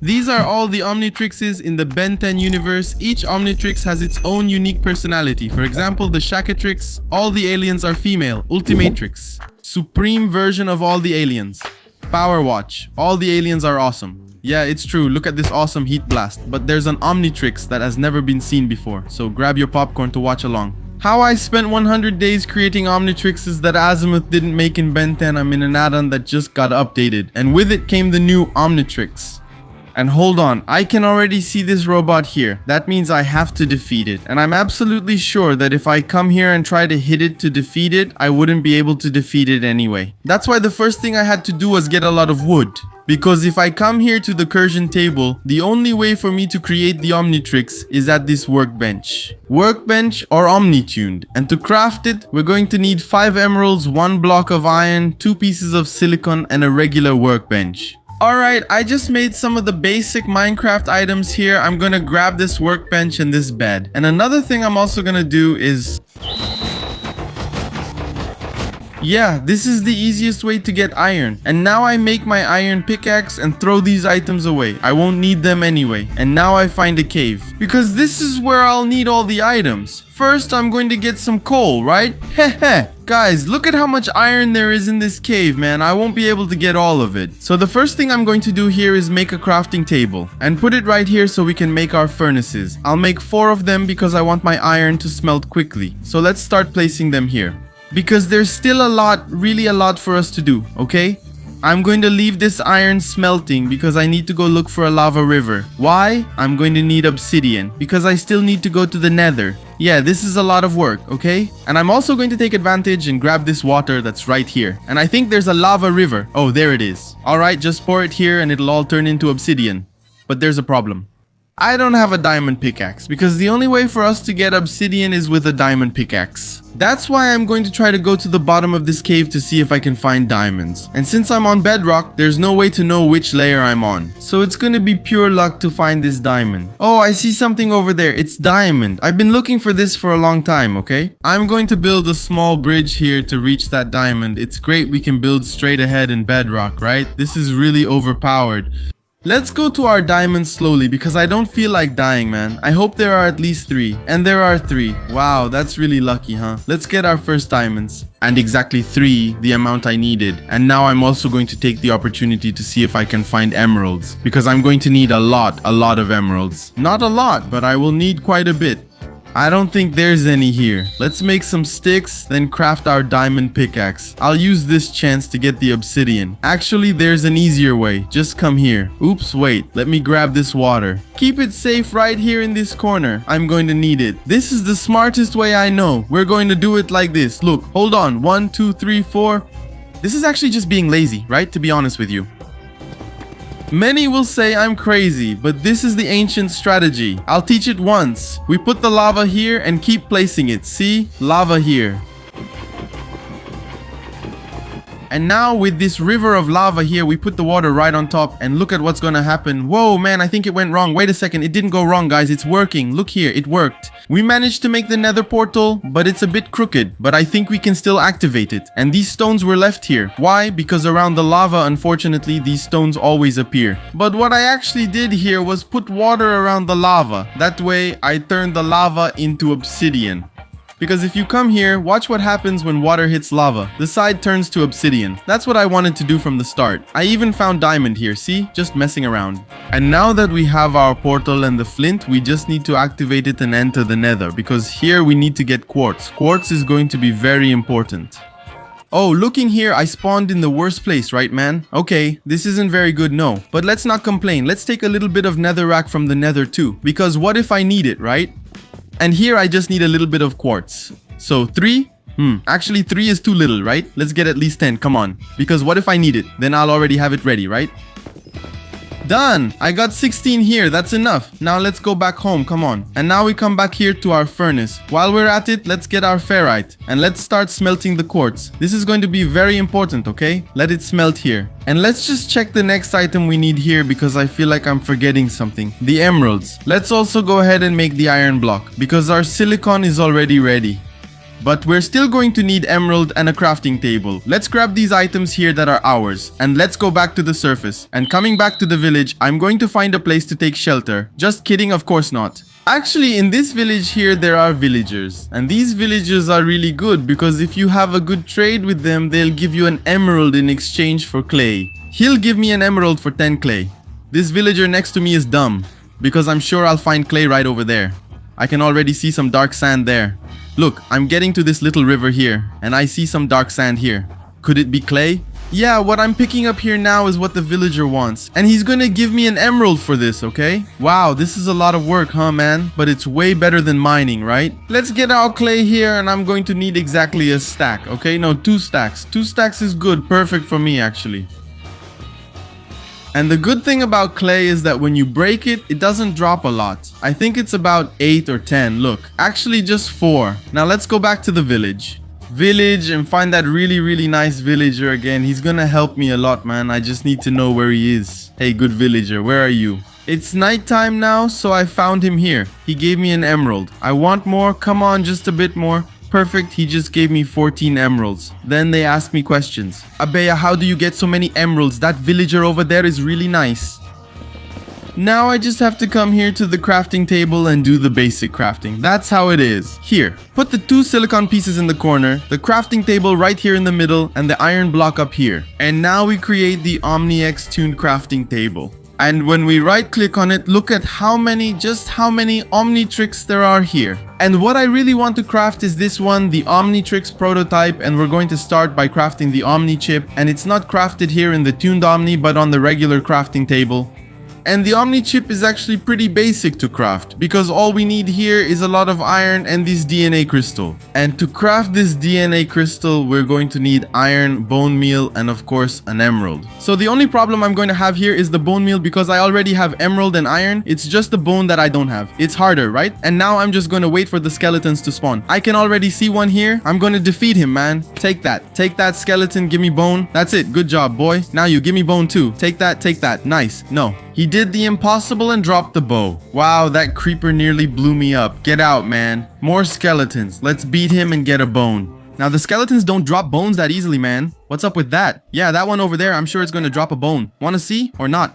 These are all the Omnitrixes in the Ben 10 universe. Each Omnitrix has its own unique personality. For example, the Shacatrix, all the aliens are female. Ultimatrix, supreme version of all the aliens. Power Watch, all the aliens are awesome. Yeah, it's true, look at this awesome heat blast. But there's an Omnitrix that has never been seen before, so grab your popcorn to watch along. How I spent 100 days creating Omnitrixes that Azmuth didn't make in Ben 10. I'm in an add-on that just got updated. And with it came the new Omnitrix. And hold on, I can already see this robot here. That means I have to defeat it. And I'm absolutely sure that if I come here and try to hit it to defeat it, I wouldn't be able to defeat it anyway. That's why the first thing I had to do was get a lot of wood. Because if I come here to the Cursion table, the only way for me to create the Omnitrix is at this workbench. Workbench or Omnituned. And to craft it, we're going to need 5 emeralds, 1 block of iron, 2 pieces of silicon, and a regular workbench. Alright, I just made some of the basic Minecraft items here. I'm gonna grab this workbench and this bed. And another thing I'm also gonna do is... yeah, this is the easiest way to get iron. And now I make my iron pickaxe and throw these items away. I won't need them anyway. And now I find a cave. Because this is where I'll need all the items. First, I'm going to get some coal, right? Heh. Guys, look at how much iron there is in this cave, man. I won't be able to get all of it. So the first thing I'm going to do here is make a crafting table. And put it right here so we can make our furnaces. I'll make 4 of them because I want my iron to smelt quickly. So let's start placing them here. Because there's still a lot, really a lot for us to do, okay? I'm going to leave this iron smelting because I need to go look for a lava river. Why? I'm going to need obsidian because I still need to go to the nether. Yeah, this is a lot of work, okay? And I'm also going to take advantage and grab this water that's right here. And I think there's a lava river. Oh, there it is. Alright, just pour it here and it'll all turn into obsidian. But there's a problem. I don't have a diamond pickaxe because the only way for us to get obsidian is with a diamond pickaxe. That's why I'm going to try to go to the bottom of this cave to see if I can find diamonds. And since I'm on bedrock, there's no way to know which layer I'm on. So it's going to be pure luck to find this diamond. Oh, I see something over there. It's diamond. I've been looking for this for a long time, okay? I'm going to build a small bridge here to reach that diamond. It's great we can build straight ahead in bedrock, right? This is really overpowered. Let's go to our diamonds slowly because I don't feel like dying, man. I hope there are at least 3. And there are 3. Wow, that's really lucky, huh? Let's get our first diamonds. And exactly 3, the amount I needed. And now I'm also going to take the opportunity to see if I can find emeralds. Because I'm going to need a lot of emeralds. Not a lot, but I will need quite a bit. I don't think there's any here. Let's make some sticks, then craft our diamond pickaxe. I'll use this chance to get the obsidian. Actually, there's an easier way. Just come here. Oops, wait. Let me grab this water. Keep it safe right here in this corner. I'm going to need it. This is the smartest way I know. We're going to do it like this. Look, hold on. 1, 2, 3, 4. This is actually just being lazy, right? To be honest with you. Many will say I'm crazy, but this is the ancient strategy. I'll teach it once. We put the lava here and keep placing it. See? Lava here. And now with this river of lava here, we put the water right on top and look at what's gonna happen. Whoa, man, I think it went wrong. Wait a second, it didn't go wrong, guys. It's working. Look here, it worked. We managed to make the nether portal, but it's a bit crooked. But I think we can still activate it. And these stones were left here. Why? Because around the lava, unfortunately, these stones always appear. But what I actually did here was put water around the lava. That way, I turned the lava into obsidian. Because if you come here, watch what happens when water hits lava. The side turns to obsidian. That's what I wanted to do from the start. I even found diamond here, see? Just messing around. And now that we have our portal and the flint, we just need to activate it and enter the nether. Because here we need to get quartz. Quartz is going to be very important. Oh, looking here, I spawned in the worst place, right, man? Okay, this isn't very good, no. But let's not complain. Let's take a little bit of netherrack from the nether too. Because what if I need it, right? And here I just need a little bit of quartz. So 3? Actually 3 is too little, right? Let's get at least 10, come on. Because what if I need it? Then I'll already have it ready, right? Done! I got 16 here, that's enough. Now let's go back home, come on. And now we come back here to our furnace. While we're at it, let's get our ferrite. And let's start smelting the quartz. This is going to be very important, okay? Let it smelt here. And let's just check the next item we need here because I feel like I'm forgetting something. The emeralds. Let's also go ahead and make the iron block because our silicon is already ready. But we're still going to need emerald and a crafting table. Let's grab these items here that are ours. And let's go back to the surface. And coming back to the village, I'm going to find a place to take shelter. Just kidding, of course not. Actually, in this village here, there are villagers. And these villagers are really good because if you have a good trade with them, they'll give you an emerald in exchange for clay. He'll give me an emerald for 10 clay. This villager next to me is dumb because I'm sure I'll find clay right over there. I can already see some dark sand there. Look, I'm getting to this little river here and I see some dark sand here. Could it be clay? Yeah, what I'm picking up here now is what the villager wants. And he's gonna give me an emerald for this, okay? Wow, this is a lot of work, huh, man? But it's way better than mining, right? Let's get our clay here and I'm going to need exactly a stack, okay? No, 2 stacks. 2 stacks is good, perfect for me, actually. And the good thing about clay is that when you break it, it doesn't drop a lot. I think it's about 8 or 10, look. Actually, just 4. Now let's go back to the village. And find that really nice villager again. He's gonna help me a lot, man. I just need to know where he is. Hey, good villager, where are you? It's nighttime now, so I found him here. He gave me an emerald. I want more. Come on, just a bit more. Perfect, he just gave me 14 emeralds. Then they asked me questions. Abeya, how do you get so many emeralds? That villager over there is really nice. Now I just have to come here to the crafting table and do the basic crafting. That's how it is. Here, put the 2 silicon pieces in the corner, the crafting table right here in the middle, and the iron block up here. And now we create the Omnitrix tuned crafting table. And when we right click on it, look at just how many Omnitrix there are here. And what I really want to craft is this one, the Omnitrix prototype, and we're going to start by crafting the Omni chip. And it's not crafted here in the tuned Omni, but on the regular crafting table. And the Omni chip is actually pretty basic to craft because all we need here is a lot of iron and this DNA crystal. And to craft this DNA crystal, we're going to need iron, bone meal, and of course an emerald. So the only problem I'm going to have here is the bone meal because I already have emerald and iron. It's just the bone that I don't have. It's harder, right? And now I'm just going to wait for the skeletons to spawn. I can already see one here. I'm going to defeat him, man. Take that skeleton, give me bone. That's it, good job, boy. Now you give me bone too. Take that, nice. No. He did the impossible and dropped the bow. Wow, that creeper nearly blew me up. Get out, man. More skeletons. Let's beat him and get a bone. Now, the skeletons don't drop bones that easily, man. What's up with that? Yeah, that one over there, I'm sure it's going to drop a bone. Want to see or not?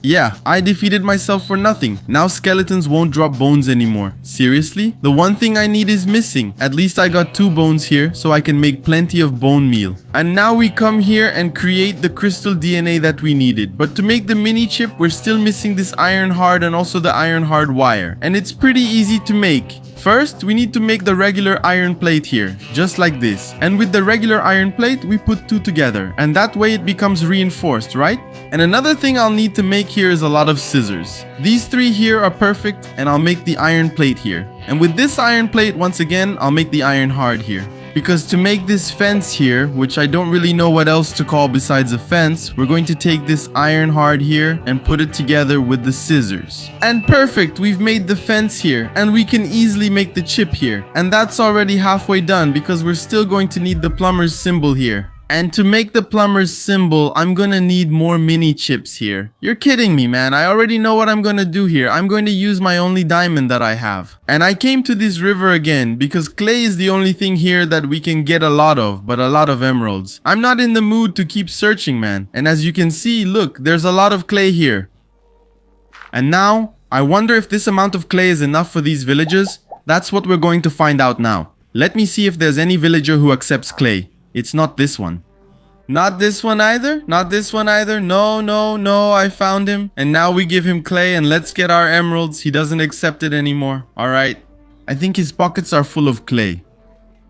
Yeah, I defeated myself for nothing. Now skeletons won't drop bones anymore. Seriously? The one thing I need is missing. At least I got 2 bones here, so I can make plenty of bone meal. And now we come here and create the crystal DNA that we needed. But to make the mini chip, we're still missing this iron hard and also the iron hard wire. And it's pretty easy to make. First, we need to make the regular iron plate here, just like this. And with the regular iron plate, we put 2 together. And that way it becomes reinforced, right? And another thing I'll need to make here is a lot of scissors. These 3 here are perfect, and I'll make the iron plate here. And with this iron plate, once again, I'll make the iron hard here. Because to make this fence here, which I don't really know what else to call besides a fence, we're going to take this iron hard here and put it together with the scissors. And perfect, we've made the fence here, and we can easily make the chip here. And that's already halfway done because we're still going to need the plumber's symbol here. And to make the plumber's symbol, I'm gonna need more mini chips here. You're kidding me, man. I already know what I'm gonna do here. I'm going to use my only diamond that I have. And I came to this river again because clay is the only thing here that we can get a lot of, but a lot of emeralds. I'm not in the mood to keep searching, man. And as you can see, look, there's a lot of clay here. And now, I wonder if this amount of clay is enough for these villagers. That's what we're going to find out now. Let me see if there's any villager who accepts clay. It's not this one. Not this one either? Not this one either? No, I found him. And now we give him clay and let's get our emeralds. He doesn't accept it anymore. Alright. I think his pockets are full of clay.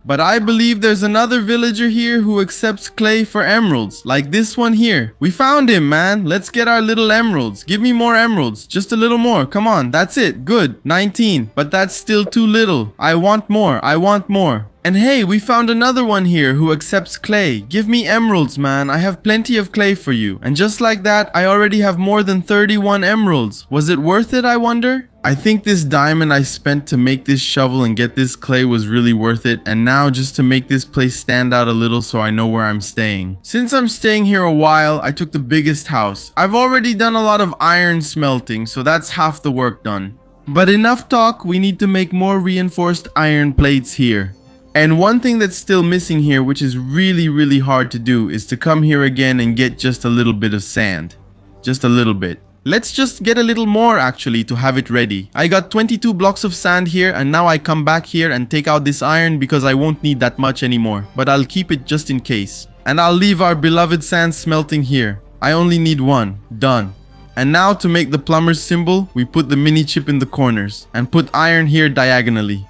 But I believe there's another villager here who accepts clay for emeralds, like this one here. We found him, man. Let's get our little emeralds. Give me more emeralds. Just a little more. Come on. That's it. Good. 19. But that's still too little. I want more. I want more. And hey, we found another one here who accepts clay. Give me emeralds, man. I have plenty of clay for you. And just like that, I already have more than 31 emeralds. Was it worth it, I wonder? I think this diamond I spent to make this shovel and get this clay was really worth it. And now just to make this place stand out a little so I know where I'm staying. Since I'm staying here a while, I took the biggest house. I've already done a lot of iron smelting, so that's half the work done. But enough talk, we need to make more reinforced iron plates here. And one thing that's still missing here, which is really hard to do, is to come here again and get just a little bit of sand. Just a little bit. Let's just get a little more actually to have it ready. I got 22 blocks of sand here, and now I come back here and take out this iron because I won't need that much anymore. But I'll keep it just in case. And I'll leave our beloved sand smelting here. I only need one. Done. And now to make the plumber's symbol, we put the mini chip in the corners and put iron here diagonally.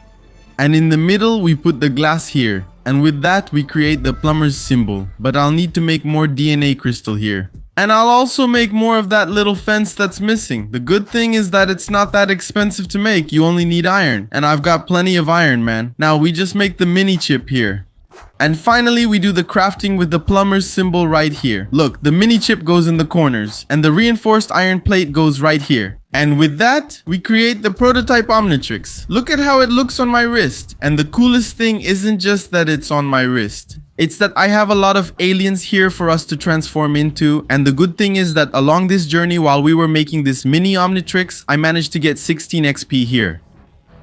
And in the middle, we put the glass here. And with that, we create the plumber's symbol. But I'll need to make more DNA crystal here. And I'll also make more of that little fence that's missing. The good thing is that it's not that expensive to make. You only need iron. And I've got plenty of iron, man. Now we just make the mini chip here. And finally, we do the crafting with the plumber's symbol right here. Look, the mini chip goes in the corners. And the reinforced iron plate goes right here. And with that, we create the prototype Omnitrix. Look at how it looks on my wrist. And the coolest thing isn't just that it's on my wrist. It's that I have a lot of aliens here for us to transform into, and the good thing is that along this journey while we were making this mini Omnitrix, I managed to get 16 XP here.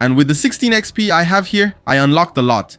And with the 16 XP I have here, I unlocked a lot.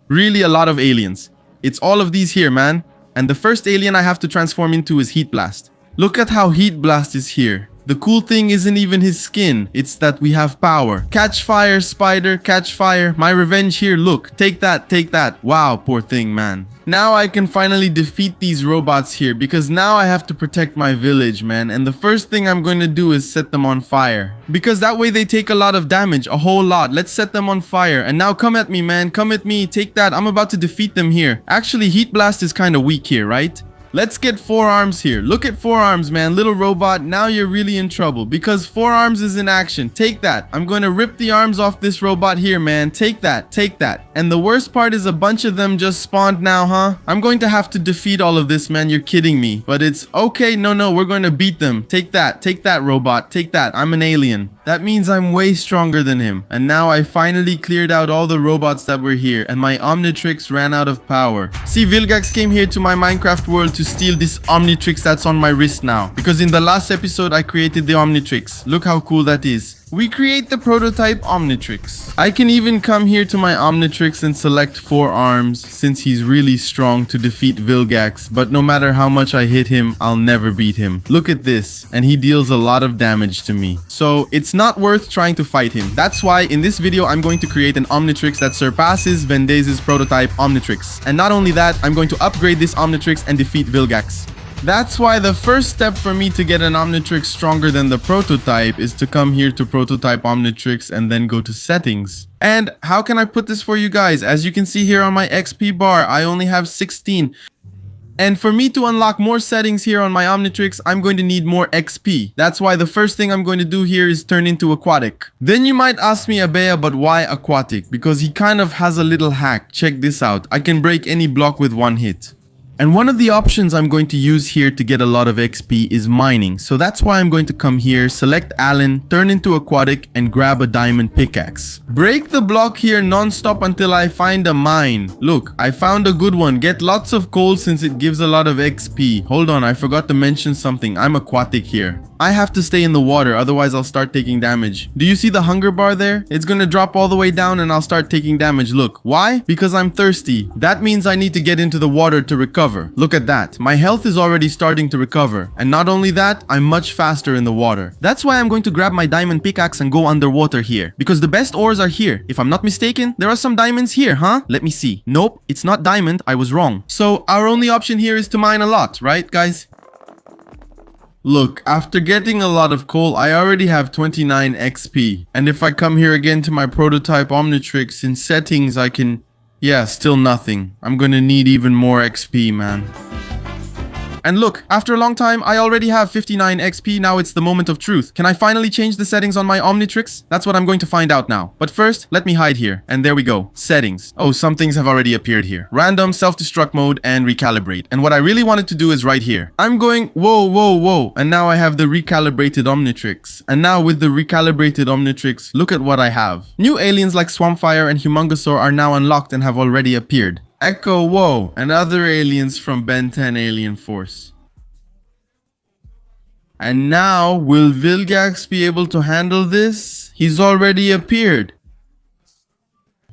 Really a lot of aliens. It's all of these here, man. And the first alien I have to transform into is Heat Blast. Look at how Heat Blast is here. The cool thing isn't even his skin, it's that we have power. Catch fire, spider, catch fire. My revenge here, look. Take that, take that. Wow, poor thing, man. Now I can finally defeat these robots here because now I have to protect my village, man. And the first thing I'm going to do is set them on fire. Because that way they take a lot of damage, a whole lot. Let's set them on fire. And now come at me, man. Come at me. Take that. I'm about to defeat them here. Actually, Heat Blast is kind of weak here, right? Let's get 4 arms here. Look at 4 arms, man. Little robot, now you're really in trouble because 4 arms is in action. Take that. I'm going to rip the arms off this robot here, man. Take that. Take that. And the worst part is a bunch of them just spawned now, huh? I'm going to have to defeat all of this, man. You're kidding me. But it's okay. No, we're going to beat them. Take that. Take that, robot. Take that. I'm an alien. That means I'm way stronger than him. And now I finally cleared out all the robots that were here and my Omnitrix ran out of power. See, Vilgax came here to my Minecraft world to steal this Omnitrix that's on my wrist now. Because in the last episode, I created the Omnitrix. Look how cool that is. We create the prototype Omnitrix. I can even come here to my Omnitrix and select 4 arms since he's really strong to defeat Vilgax, but no matter how much I hit him, I'll never beat him. Look at this, and he deals a lot of damage to me. So it's not worth trying to fight him. That's why in this video, I'm going to create an Omnitrix that surpasses Vendez's prototype Omnitrix. And not only that, I'm going to upgrade this Omnitrix and defeat Vilgax. That's why the first step for me to get an Omnitrix stronger than the prototype is to come here to prototype Omnitrix and then go to settings. And how can I put this for you guys? As you can see here on my XP bar, I only have 16. And for me to unlock more settings here on my Omnitrix, I'm going to need more XP. That's why the first thing I'm going to do here is turn into aquatic. Then you might ask me, Abea, but why aquatic? Because he kind of has a little hack. Check this out. I can break any block with 1 hit. And one of the options I'm going to use here to get a lot of XP is mining. So that's why I'm going to come here, select Alan, turn into aquatic, and grab a diamond pickaxe. Break the block here non-stop until I find a mine. Look, I found a good one. Get lots of coal since it gives a lot of XP. Hold on, I forgot to mention something. I'm aquatic here. I have to stay in the water, otherwise I'll start taking damage. Do you see the hunger bar there? It's gonna drop all the way down and I'll start taking damage. Look, why? Because I'm thirsty. That means I need to get into the water to recover. Look at that. My health is already starting to recover. And not only that, I'm much faster in the water. That's why I'm going to grab my diamond pickaxe and go underwater here. Because the best ores are here. If I'm not mistaken, there are some diamonds here, huh? Let me see. Nope, it's not diamond. I was wrong. So our only option here is to mine a lot, right, guys? Look, after getting a lot of coal, I already have 29 XP. And if I come here again to my prototype Omnitrix in settings, I can... Yeah, still nothing. I'm gonna need even more XP, man. And look, after a long time, I already have 59 XP. Now it's the moment of truth. Can I finally change the settings on my Omnitrix? That's what I'm going to find out now. But first, let me hide here. And there we go. Settings. Oh, some things have already appeared here. Random, self-destruct mode, and recalibrate. And what I really wanted to do is right here. I'm going, whoa. And now I have the recalibrated Omnitrix. And now with the recalibrated Omnitrix, look at what I have. New aliens like Swampfire and Humongosaur are now unlocked and have already appeared. Echo, whoa, and other aliens from Ben 10 Alien Force. And now, will Vilgax be able to handle this? He's already appeared.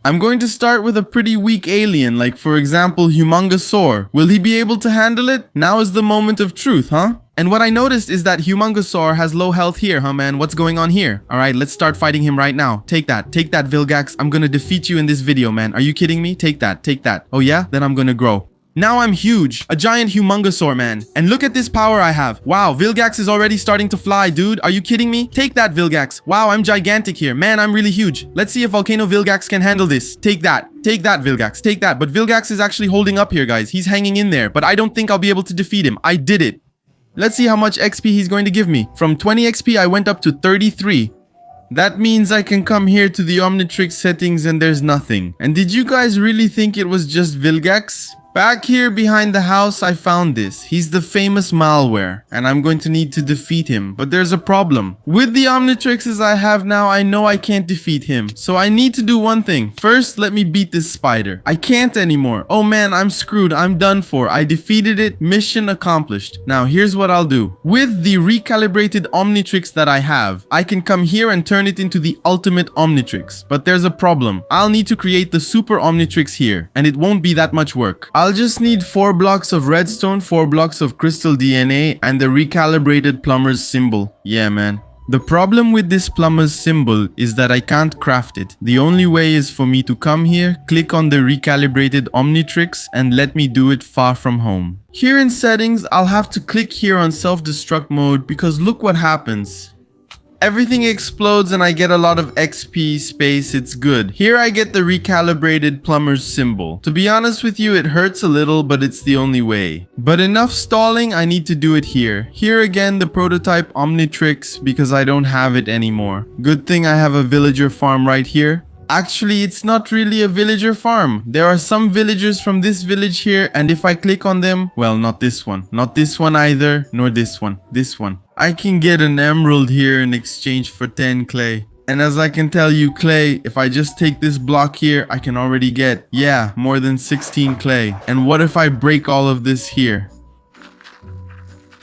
I'm going to start with a pretty weak alien, like for example, Humongosaur. Will he be able to handle it? Now is the moment of truth, huh? And what I noticed is that Humongosaur has low health here, huh man? What's going on here? Alright, let's start fighting him right now. Take that Vilgax. I'm gonna defeat you in this video, man. Are you kidding me? Take that. Oh yeah? Then I'm gonna grow. Now I'm huge, a giant Humongosaur, man. And look at this power I have. Wow, Vilgax is already starting to fly, dude. Are you kidding me? Take that, Vilgax. Wow, I'm gigantic here. Man, I'm really huge. Let's see if Volcano Vilgax can handle this. Take that, Vilgax. Take that. But Vilgax is actually holding up here, guys. He's hanging in there, but I don't think I'll be able to defeat him. I did it. Let's see how much XP he's going to give me. From 20 XP, I went up to 33. That means I can come here to the Omnitrix settings and there's nothing. And did you guys really think it was just Vilgax? Back here behind the house, I found this. He's the famous malware, and I'm going to need to defeat him. But there's a problem. With the Omnitrixes I have now, I know I can't defeat him. So I need to do one thing. First, let me beat this spider. I can't anymore. Oh man, I'm screwed. I'm done for. I defeated it. Mission accomplished. Now, here's what I'll do. With the recalibrated Omnitrix that I have, I can come here and turn it into the ultimate Omnitrix. But there's a problem. I'll need to create the super Omnitrix here, and it won't be that much work. I'll just need 4 blocks of redstone, 4 blocks of crystal DNA, and the recalibrated plumber's symbol. Yeah, man. The problem with this plumber's symbol is that I can't craft it. The only way is for me to come here, click on the recalibrated Omnitrix, and let me do it far from home. Here in settings, I'll have to click here on self-destruct mode because look what happens. Everything explodes and I get a lot of XP space. It's good. Here I get the recalibrated plumber's symbol. To be honest with you, it hurts a little, but it's the only way. But enough stalling, I need to do it here. Here again, the prototype Omnitrix because I don't have it anymore. Good thing I have a villager farm right here. Actually, it's not really a villager farm. There are some villagers from this village here, and if I click on them, well, not this one either, nor this one, I can get an emerald here in exchange for 10 clay. And as I can tell you, clay, if I just take this block here, I can already get, yeah, more than 16 clay. And what if I break all of this here?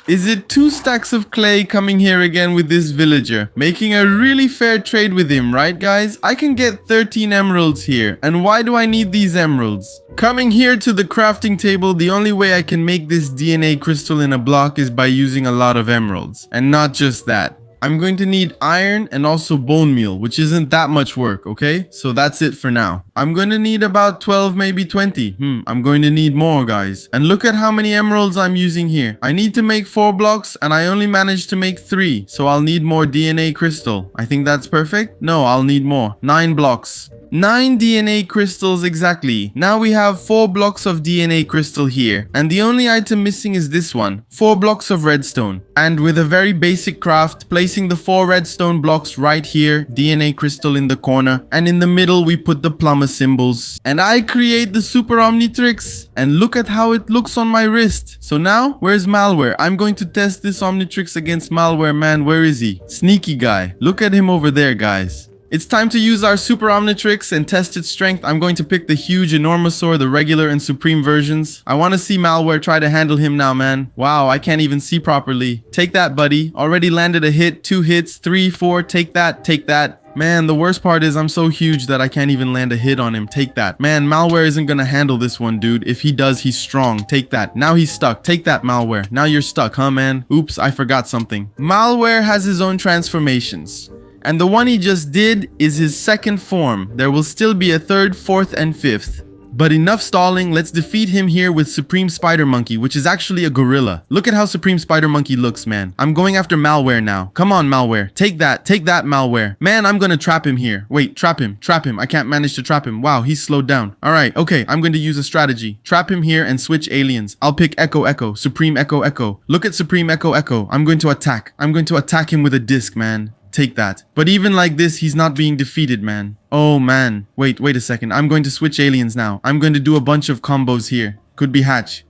Is it 2 stacks of clay coming here again with this villager? Making a really fair trade with him, right guys? I can get 13 emeralds here. And why do I need these emeralds? Coming here to the crafting table, the only way I can make this DNA crystal in a block is by using a lot of emeralds. And not just that. I'm going to need iron and also bone meal, which isn't that much work, okay? So that's it for now. I'm going to need about 12, maybe 20. I'm going to need more, guys. And look at how many emeralds I'm using here. I need to make 4 blocks and I only managed to make 3. So I'll need more DNA crystal. I think that's perfect. No, I'll need more. 9 blocks. 9 DNA crystals exactly. Now we have 4 blocks of DNA crystal here. And the only item missing is this one. 4 blocks of redstone. And with a very basic craft, placing the 4 redstone blocks right here, DNA crystal in the corner, and in the middle we put the plumber symbols. And I create the super Omnitrix. And look at how it looks on my wrist. So now, where's malware? I'm going to test this Omnitrix against malware, man. Where is he? Sneaky guy. Look at him over there, guys. It's time to use our Super Omnitrix and test its strength. I'm going to pick the huge Enormosaur, the regular and supreme versions. I want to see malware try to handle him now, man. Wow, I can't even see properly. Take that, buddy. Already landed a hit, 2 hits, 3, 4. Take that, take that. Man, the worst part is I'm so huge that I can't even land a hit on him. Take that. Man, malware isn't gonna handle this one, dude. If he does, he's strong. Take that. Now he's stuck. Take that, malware. Now you're stuck, huh, man? Oops, I forgot something. Malware has his own transformations. And the one he just did is his second form. There will still be a 3rd, 4th, and 5th. But enough stalling, let's defeat him here with Supreme Spider Monkey, which is actually a gorilla. Look at how Supreme Spider Monkey looks, man. I'm going after malware now. Come on, malware. Take that, malware. Man, I'm gonna trap him here. Wait, trap him. I can't manage to trap him. Wow, he's slowed down. Alright, okay, I'm going to use a strategy. Trap him here and switch aliens. I'll pick Echo, Supreme Echo. Look at Supreme Echo. I'm going to attack. I'm going to attack him with a disc, man. Take that. But even like this, he's not being defeated, man. Oh, man. Wait a second. I'm going to switch aliens now. I'm going to do a bunch of combos here. Could be Hatch.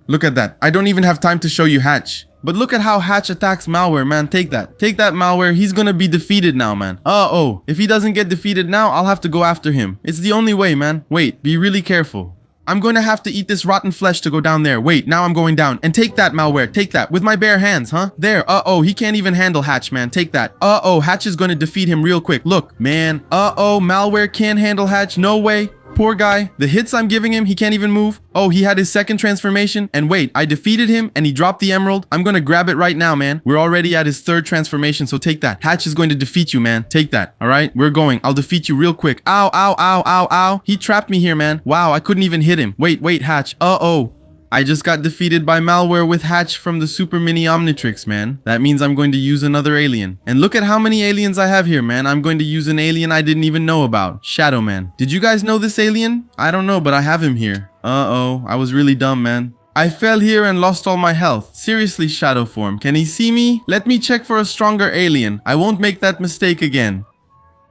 Look at that. I don't even have time to show you Hatch. But look at how Hatch attacks malware, man. Take that. Take that, malware. He's gonna be defeated now, man. Oh, if he doesn't get defeated now, I'll have to go after him. It's the only way, man. Wait, be really careful. I'm going to have to eat this rotten flesh to go down there. Wait, now I'm going down. And take that, malware. Take that. With my bare hands, huh? There. Uh-oh, he can't even handle Hatch, man. Take that. Uh-oh, Hatch is going to defeat him real quick. Look, man. Uh-oh, malware can't handle Hatch. No way. Poor guy. The hits I'm giving him, he can't even move. Oh, he had his second transformation. And wait, I defeated him and he dropped the emerald. I'm gonna grab it right now, man. We're already at his third transformation, so take that. Hatch is going to defeat you, man. Take that. All right, we're going. I'll defeat you real quick. Ow, ow, ow, ow, ow. He trapped me here, man. Wow, I couldn't even hit him. Wait, Hatch. Uh-oh. I just got defeated by malware with Hatch from the super mini Omnitrix, man. That means I'm going to use another alien. And look at how many aliens I have here, man. I'm going to use an alien I didn't even know about. Shadow Man. Did you guys know this alien? I don't know, but I have him here. Uh-oh, I was really dumb, man. I fell here and lost all my health. Seriously, Shadow Form. Can he see me? Let me check for a stronger alien. I won't make that mistake again.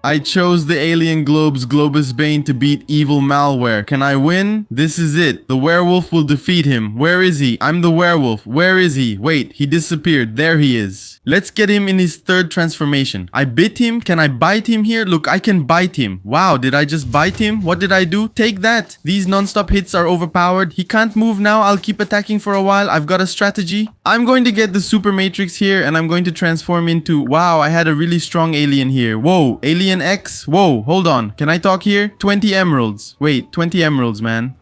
I chose the alien Globus Bane to beat evil malware. Can I win? This is it. The werewolf will defeat him. Where is he? I'm the werewolf. Where is he? Wait, he disappeared. There he is. Let's get him in his third transformation. I bit him. Can I bite him here? Look, I can bite him. Wow, did I just bite him? What did I do? Take that. These non-stop hits are overpowered. He can't move now. I'll keep attacking for a while. I've got a strategy. I'm going to get the super matrix here and I'm going to transform into... Wow, I had a really strong alien here. Whoa, alien X. Whoa, hold on. Can I talk here? 20 emeralds. Wait, 20 emeralds, man.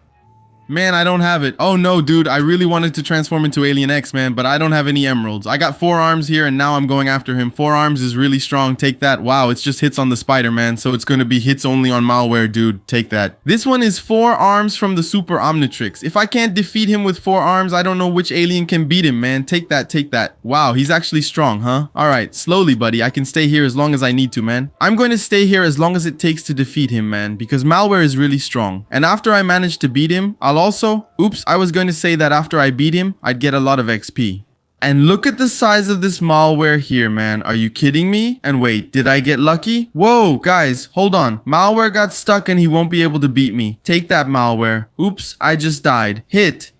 Man, I don't have it. Oh no, dude, I really wanted to transform into Alien X, man, but I don't have any emeralds. I got 4 arms here and now I'm going after him. 4 arms is really strong. Take that. Wow, it's just hits on the spider, man. So it's going to be hits only on malware, dude. Take that. This one is 4 arms from the Super Omnitrix. If I can't defeat him with 4 arms, I don't know which alien can beat him, man. Take that, take that. Wow, he's actually strong, huh? All right, slowly, buddy. I can stay here as long as I need to, man. I'm going to stay here as long as it takes to defeat him, man, because malware is really strong. And after I manage to beat him, I'll also... Oops, I was going to say that after I beat him, I'd get a lot of XP. And look at the size of this malware here, man. Are you kidding me? And wait, did I get lucky? Whoa, guys, hold on. Malware got stuck and he won't be able to beat me. Take that, malware. Oops, I just died. Hit.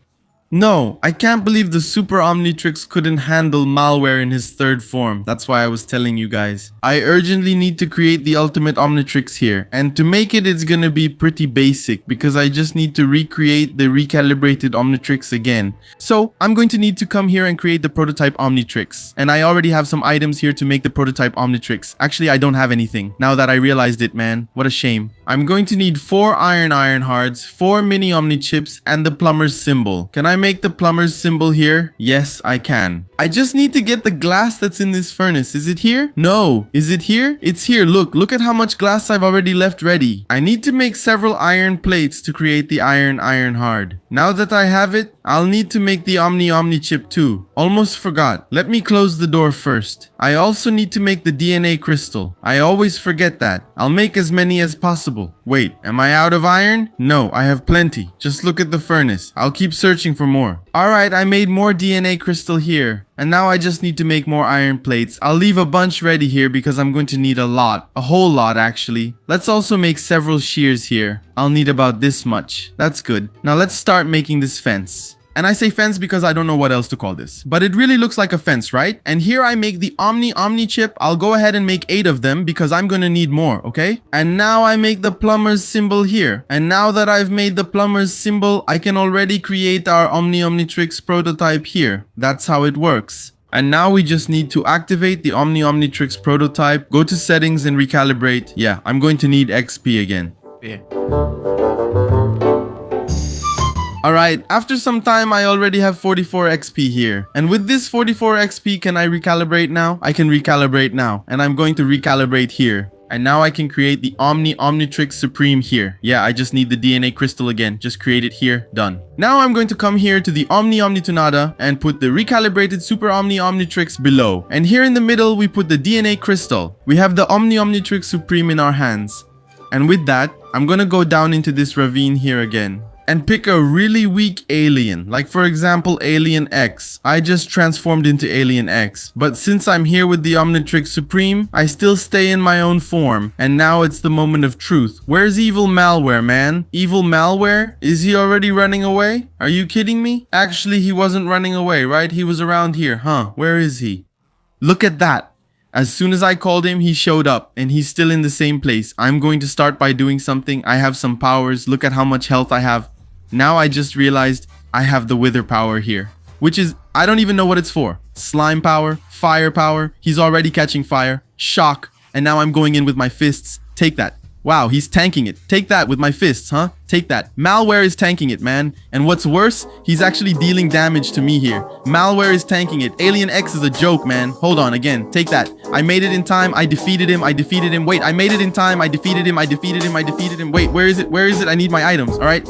No, I can't believe the Super Omnitrix couldn't handle malware in his third form. That's why I was telling you guys. I urgently need to create the ultimate Omnitrix here. And to make it, it's gonna be pretty basic because I just need to recreate the recalibrated Omnitrix again. So I'm going to need to come here and create the prototype Omnitrix. And I already have some items here to make the prototype Omnitrix. Actually, I don't have anything. Now that I realized it, man. What a shame. I'm going to need 4 iron hearts, 4 mini Omni chips, and the plumber's symbol. Can I make the plumber's symbol here? Yes, I can. I just need to get the glass that's in this furnace. Is it here? No. Is it here? It's here. Look at how much glass I've already left ready. I need to make several iron plates to create the iron hard. Now that I have it, I'll need to make the Omni chip too. Almost forgot. Let me close the door first. I also need to make the DNA crystal. I always forget that. I'll make as many as possible. Wait, am I out of iron? No, I have plenty. Just look at the furnace. I'll keep searching for more. Alright, I made more DNA crystal here. And now I just need to make more iron plates. I'll leave a bunch ready here because I'm going to need a lot. A whole lot, actually. Let's also make several shears here. I'll need about this much. That's good. Now let's start making this fence. And I say fence because I don't know what else to call this. But it really looks like a fence, right? And here I make the Omni chip. I'll go ahead and make 8 of them because I'm gonna need more, okay? And now I make the plumber's symbol here. And now that I've made the plumber's symbol, I can already create our Omnitrix prototype here. That's how it works. And now we just need to activate the Omnitrix prototype, go to settings and recalibrate. Yeah, I'm going to need XP again. Yeah. Alright, after some time I already have 44 XP here. And with this 44 XP, can I recalibrate now? I can recalibrate now. And I'm going to recalibrate here. And now I can create the Omnitrix Supreme here. Yeah, I just need the DNA crystal again. Just create it here. Done. Now I'm going to come here to the Omnitonada and put the recalibrated Super Omnitrix below. And here in the middle, we put the DNA crystal. We have the Omnitrix Supreme in our hands. And with that, I'm gonna go down into this ravine here again. And pick a really weak alien, like for example Alien X. I just transformed into Alien X, but since I'm here with the Omnitrix Supreme, I still stay in my own form, and now it's the moment of truth. Where's evil malware, man? Evil malware? Is he already running away? Are you kidding me? Actually, he wasn't running away, right? He was around here, huh? Where is he? Look at that. As soon as I called him, he showed up, and he's still in the same place. I'm going to start by doing something. I have some powers. Look at how much health I have. Now I just realized I have the wither power here, which is, I don't even know what it's for. Slime power, fire power, he's already catching fire, shock, and now I'm going in with my fists. Take that. Wow, he's tanking it. Take that with my fists, huh? Take that. Malware is tanking it, man. And what's worse, he's actually dealing damage to me here. Malware is tanking it. Alien X is a joke, man. Hold on, again. Take that. I made it in time. I defeated him. Wait, I made it in time. I defeated him. Wait, where is it? I need my items, all right?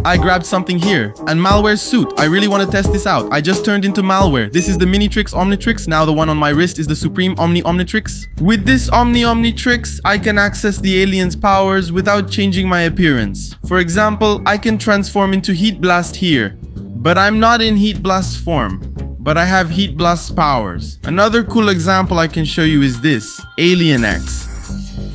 I grabbed something here, and Malware's suit. I really want to test this out. I just turned into Malware. This is the Minitrix Omnitrix. Now the one on my wrist is the Supreme Omnitrix. With this Omnitrix, I can access the alien's powers without changing my appearance. For example, I can transform into Heat Blast here, but I'm not in Heat Blast form. But I have Heat Blast powers. Another cool example I can show you is this, Alien X.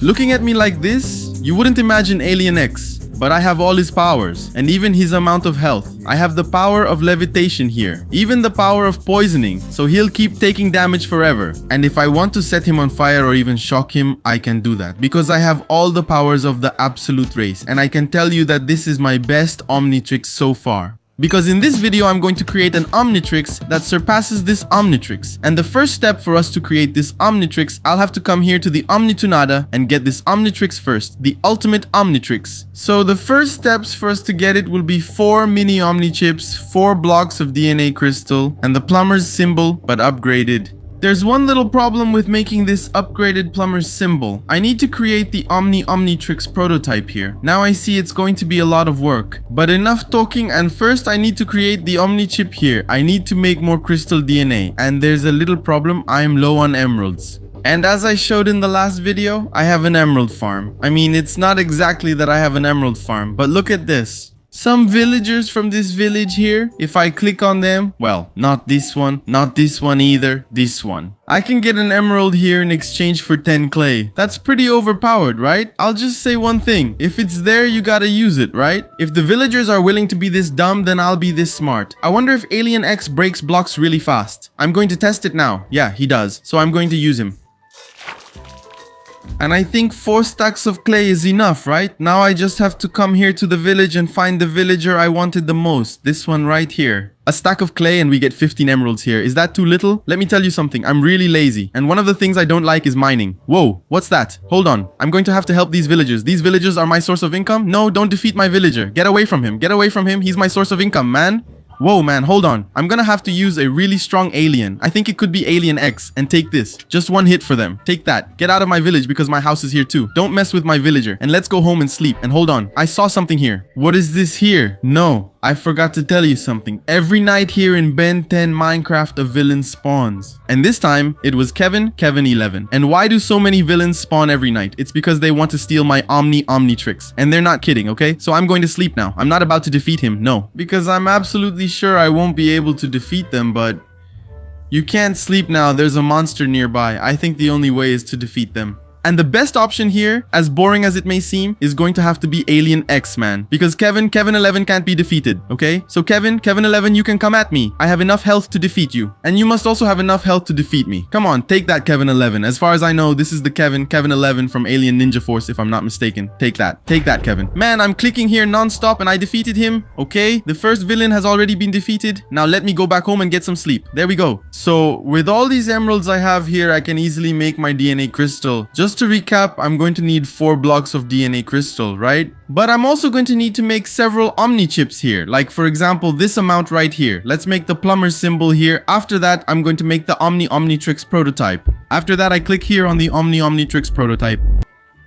Looking at me like this, you wouldn't imagine Alien X. But I have all his powers, and even his amount of health. I have the power of levitation here, even the power of poisoning, so he'll keep taking damage forever. And if I want to set him on fire or even shock him, I can do that, because I have all the powers of the absolute race, and I can tell you that this is my best Omnitrix so far. Because in this video, I'm going to create an Omnitrix that surpasses this Omnitrix. And the first step for us to create this Omnitrix, I'll have to come here to the Omnitunada and get this Omnitrix first, the ultimate Omnitrix. So the first steps for us to get it will be 4 mini Omni chips, 4 blocks of DNA crystal, and the plumber's symbol, but upgraded. There's one little problem with making this upgraded plumber's symbol. I need to create the Omnitrix prototype here. Now I see it's going to be a lot of work. But enough talking, and first I need to create the Omni chip here. I need to make more crystal DNA. And there's a little problem, I'm low on emeralds. And as I showed in the last video, I have an emerald farm. I mean, it's not exactly that I have an emerald farm, but look at this. Some villagers from this village here, if I click on them, well, not this one either, this one. I can get an emerald here in exchange for 10 clay. That's pretty overpowered, right? I'll just say one thing. If it's there, you gotta use it, right? If the villagers are willing to be this dumb, then I'll be this smart. I wonder if Alien X breaks blocks really fast. I'm going to test it now. Yeah, he does. So I'm going to use him. And I think 4 stacks of clay is enough, right? Now I just have to come here to the village and find the villager I wanted the most. This one right here. A stack of clay and we get 15 emeralds here. Is that too little? Let me tell you something. I'm really lazy. And one of the things I don't like is mining. Whoa, what's that? Hold on. I'm going to have to help these villagers. These villagers are my source of income? No, don't defeat my villager. Get away from him. Get away from him. He's my source of income, man. Whoa, man, hold on. I'm gonna have to use a really strong alien. I think it could be Alien X. And take this. Just 1 hit for them. Take that. Get out of my village because my house is here too. Don't mess with my villager. And let's go home and sleep. And hold on. I saw something here. What is this here? No. I forgot to tell you something. Every night here in Ben 10 Minecraft, a villain spawns. And this time, it was Kevin 11. And why do so many villains spawn every night? It's because they want to steal my Omnitrix. And they're not kidding, okay? So I'm going to sleep now. I'm not about to defeat him, no. Because I'm absolutely sure I won't be able to defeat them, but... You can't sleep now, there's a monster nearby. I think the only way is to defeat them. And the best option here, as boring as it may seem, is going to have to be Alien X, man. Because Kevin 11 can't be defeated, okay? So Kevin 11, you can come at me. I have enough health to defeat you. And you must also have enough health to defeat me. Come on, take that, Kevin 11. As far as I know, this is the Kevin 11 from Alien Ninja Force, if I'm not mistaken. Take that. Take that, Kevin. Man, I'm clicking here non-stop and I defeated him. Okay, the first villain has already been defeated. Now let me go back home and get some sleep. There we go. So, with all these emeralds I have here, I can easily make my DNA crystal. Just to recap, I'm going to need 4 blocks of DNA crystal, right? But I'm also going to need to make several Omni chips here. Like for example, this amount right here. Let's make the plumber symbol here. After that, I'm going to make the Omnitrix prototype. After that, I click here on the Omnitrix prototype.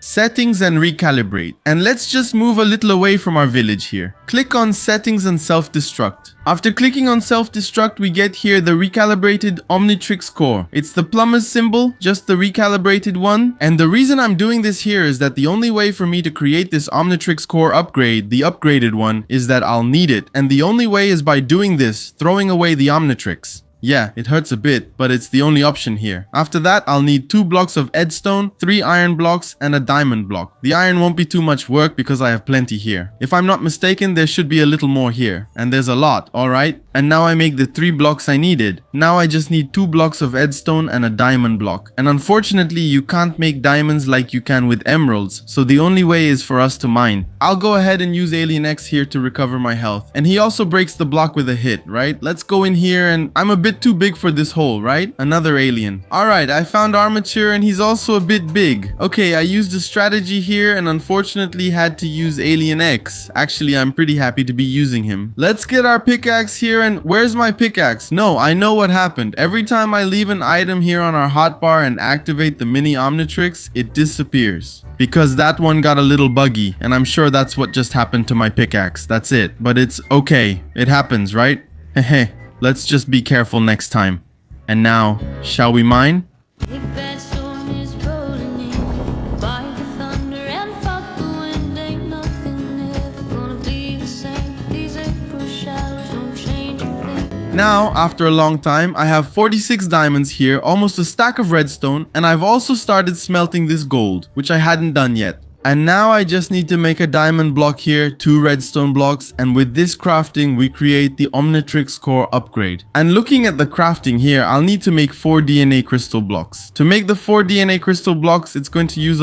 Settings and recalibrate. And let's just move a little away from our village here. Click on settings and self-destruct. After clicking on self-destruct, we get here the recalibrated Omnitrix core. It's the plumber's symbol, just the recalibrated one. And the reason I'm doing this here is that the only way for me to create this Omnitrix core upgrade, the upgraded one, is that I'll need it. And the only way is by doing this, throwing away the Omnitrix. Yeah, it hurts a bit, but it's the only option here. After that, I'll need 2 blocks of edstone, 3 iron blocks, and a diamond block. The iron won't be too much work because I have plenty here. If I'm not mistaken, there should be a little more here. And there's a lot, alright? And now I make the 3 blocks I needed. Now I just need 2 blocks of edstone and a diamond block. And unfortunately, you can't make diamonds like you can with emeralds, so the only way is for us to mine. I'll go ahead and use Alien X here to recover my health. And he also breaks the block with a hit, right? Let's go in here, and I'm a bit too big for this hole, right? Another alien. Alright, I found Armature and he's also a bit big. Okay, I used a strategy here and unfortunately had to use Alien X. Actually, I'm pretty happy to be using him. Let's get our pickaxe here, and where's my pickaxe? No, I know what happened. Every time I leave an item here on our hotbar and activate the mini Omnitrix, it disappears. Because that one got a little buggy, and I'm sure that's what just happened to my pickaxe. That's it. But it's okay. It happens, right? Heh. Let's just be careful next time. And now, shall we mine? Big bad storm is rolling in by the thunder and fog. The wind ain't nothing ever gonna be the same. These April showers don't change a thing. Now, after a long time, I have 46 diamonds here, almost a stack of redstone, and I've also started smelting this gold, which I hadn't done yet. And now I just need to make a diamond block here, 2 redstone blocks, and with this crafting we create the Omnitrix core upgrade. And looking at the crafting here, I'll need to make 4 DNA crystal blocks. To make the 4 DNA crystal blocks, it's going to use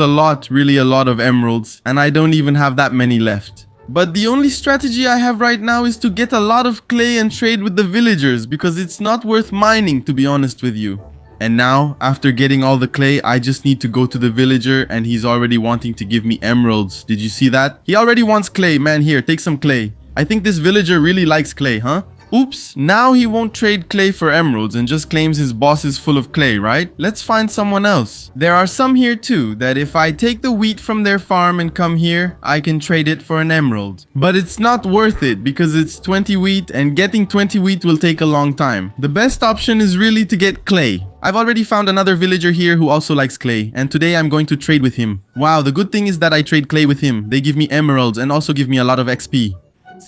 really a lot of emeralds, and I don't even have that many left. But the only strategy I have right now is to get a lot of clay and trade with the villagers, because it's not worth mining, to be honest with you. And now, after getting all the clay, I just need to go to the villager and he's already wanting to give me emeralds. Did you see that? He already wants clay. Man, here, take some clay. I think this villager really likes clay, huh? Oops, now he won't trade clay for emeralds and just claims his boss is full of clay, right? Let's find someone else. There are some here too, that if I take the wheat from their farm and come here, I can trade it for an emerald. But it's not worth it because it's 20 wheat and getting 20 wheat will take a long time. The best option is really to get clay. I've already found another villager here who also likes clay, and today I'm going to trade with him. Wow, the good thing is that I trade clay with him. They give me emeralds and also give me a lot of XP.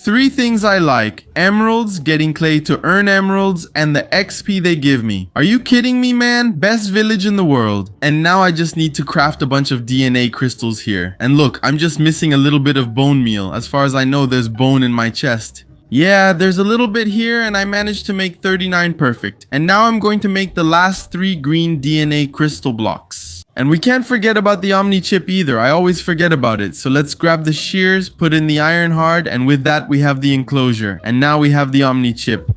3 things I like: emeralds, getting clay to earn emeralds, and the XP they give me. Are you kidding me, man? Best village in the world. And now I just need to craft a bunch of DNA crystals here. And look, I'm just missing a little bit of bone meal. As far as I know, there's bone in my chest. Yeah, there's a little bit here and I managed to make 39 perfect. And now I'm going to make the last 3 green DNA crystal blocks. And we can't forget about the Omni chip either. I always forget about it. So let's grab the shears, put in the iron hard, and with that we have the enclosure. And now we have the Omni chip.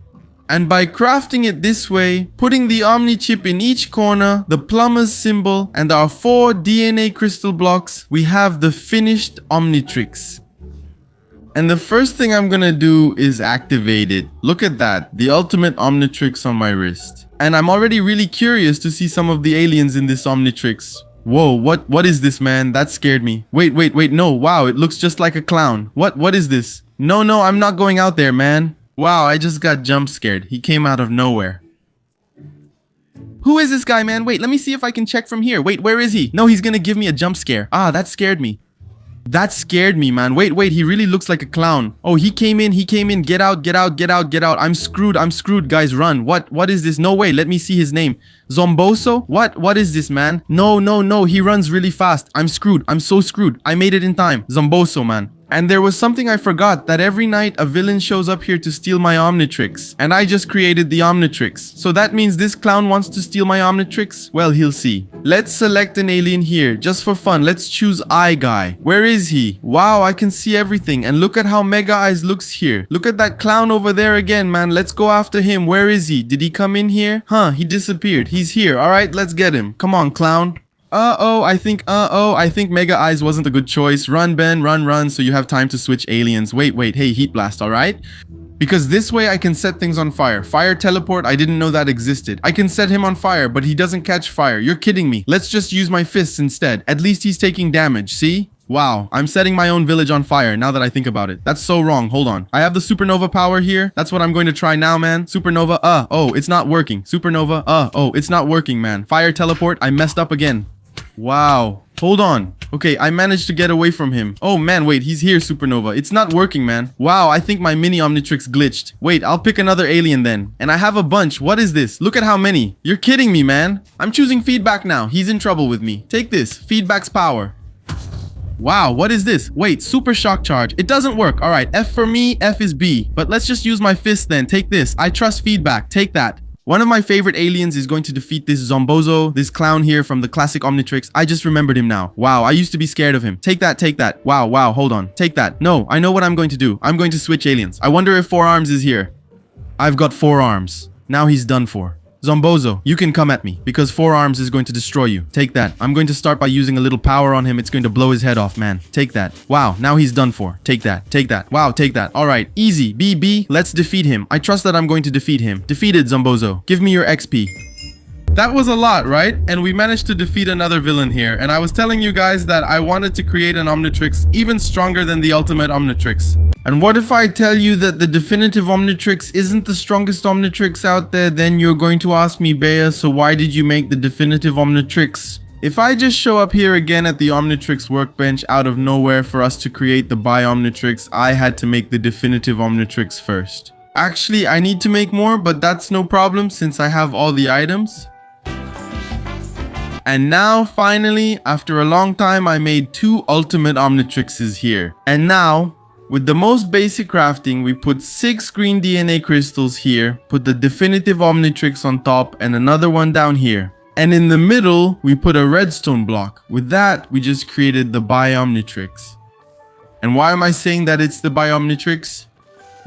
And by crafting it this way, putting the Omni chip in each corner, the plumber's symbol, and our 4 DNA crystal blocks, we have the finished Omnitrix. And the first thing I'm gonna do is activate it. Look at that, the ultimate Omnitrix on my wrist. And I'm already really curious to see some of the aliens in this Omnitrix. Whoa, what is this, man? That scared me. Wait, no, wow, it looks just like a clown. What is this? No, I'm not going out there, man. Wow, I just got jump scared. He came out of nowhere. Who is this guy, man? Wait, let me see if I can check from here. Wait, where is he? No, he's gonna give me a jump scare. Ah, that scared me. That scared me, man. Wait, he really looks like a clown. Oh, he came in. Get out. I'm screwed, guys, run. What is this? No way, let me see his name. Zomboso? What is this, man? No, he runs really fast. I'm screwed. I'm so screwed. I made it in time. Zomboso, man. And there was something I forgot, that every night a villain shows up here to steal my Omnitrix. And I just created the Omnitrix. So that means this clown wants to steal my Omnitrix? Well, he'll see. Let's select an alien here, just for fun. Let's choose Eye Guy. Where is he? Wow, I can see everything. And look at how Mega Eyes looks here. Look at that clown over there again, man. Let's go after him. Where is he? Did he come in here? Huh, he disappeared. He's here. Alright, let's get him. Come on, clown. I think Mega Eyes wasn't a good choice. Run, Ben, run, so you have time to switch aliens. Wait, hey, Heat Blast, alright? Because this way I can set things on fire. Fire teleport, I didn't know that existed. I can set him on fire, but he doesn't catch fire. You're kidding me. Let's just use my fists instead. At least he's taking damage, see? Wow, I'm setting my own village on fire now that I think about it. That's so wrong. Hold on. I have the supernova power here. That's what I'm going to try now, man. Supernova, oh, it's not working. Supernova, oh, it's not working, man. Fire teleport, I messed up again. Wow. Hold on. Okay, I managed to get away from him. Oh man, wait, he's here, Supernova. It's not working, man. Wow, I think my mini Omnitrix glitched. Wait, I'll pick another alien then. And I have a bunch. What is this? Look at how many. You're kidding me, man. I'm choosing feedback now. He's in trouble with me. Take this. Feedback's power. Wow, what is this? Wait, super shock charge. It doesn't work. All right, F for me, F is B. But let's just use my fist then. Take this. I trust feedback. Take that. One of my favorite aliens is going to defeat this Zombozo, this clown here from the classic Omnitrix. I just remembered him now. Wow, I used to be scared of him. Take that, take that. Wow, hold on. Take that. No, I know what I'm going to do. I'm going to switch aliens. I wonder if 4 Arms is here. I've got 4 Arms. Now he's done for. Zombozo, you can come at me because 4 Arms is going to destroy you. Take that. I'm going to start by using a little power on him. It's going to blow his head off, man. Take that. Wow, now he's done for. Take that. Take that. Wow, take that. All right, easy. BB, let's defeat him. I trust that I'm going to defeat him. Defeated, Zombozo. Give me your XP. That was a lot, right? And we managed to defeat another villain here. And I was telling you guys that I wanted to create an Omnitrix even stronger than the ultimate Omnitrix. And what if I tell you that the definitive Omnitrix isn't the strongest Omnitrix out there? Then you're going to ask me, Bea, so why did you make the definitive Omnitrix? If I just show up here again at the Omnitrix workbench out of nowhere for us to create the Omnitrix, I had to make the definitive Omnitrix first. Actually, I need to make more, but that's no problem since I have all the items. And now, finally, after a long time, I made 2 ultimate Omnitrixes here. And now, with the most basic crafting, we put 6 green DNA crystals here, put the definitive Omnitrix on top, and another one down here. And in the middle, we put a redstone block. With that, we just created the Omnitrix. And why am I saying that it's the Omnitrix?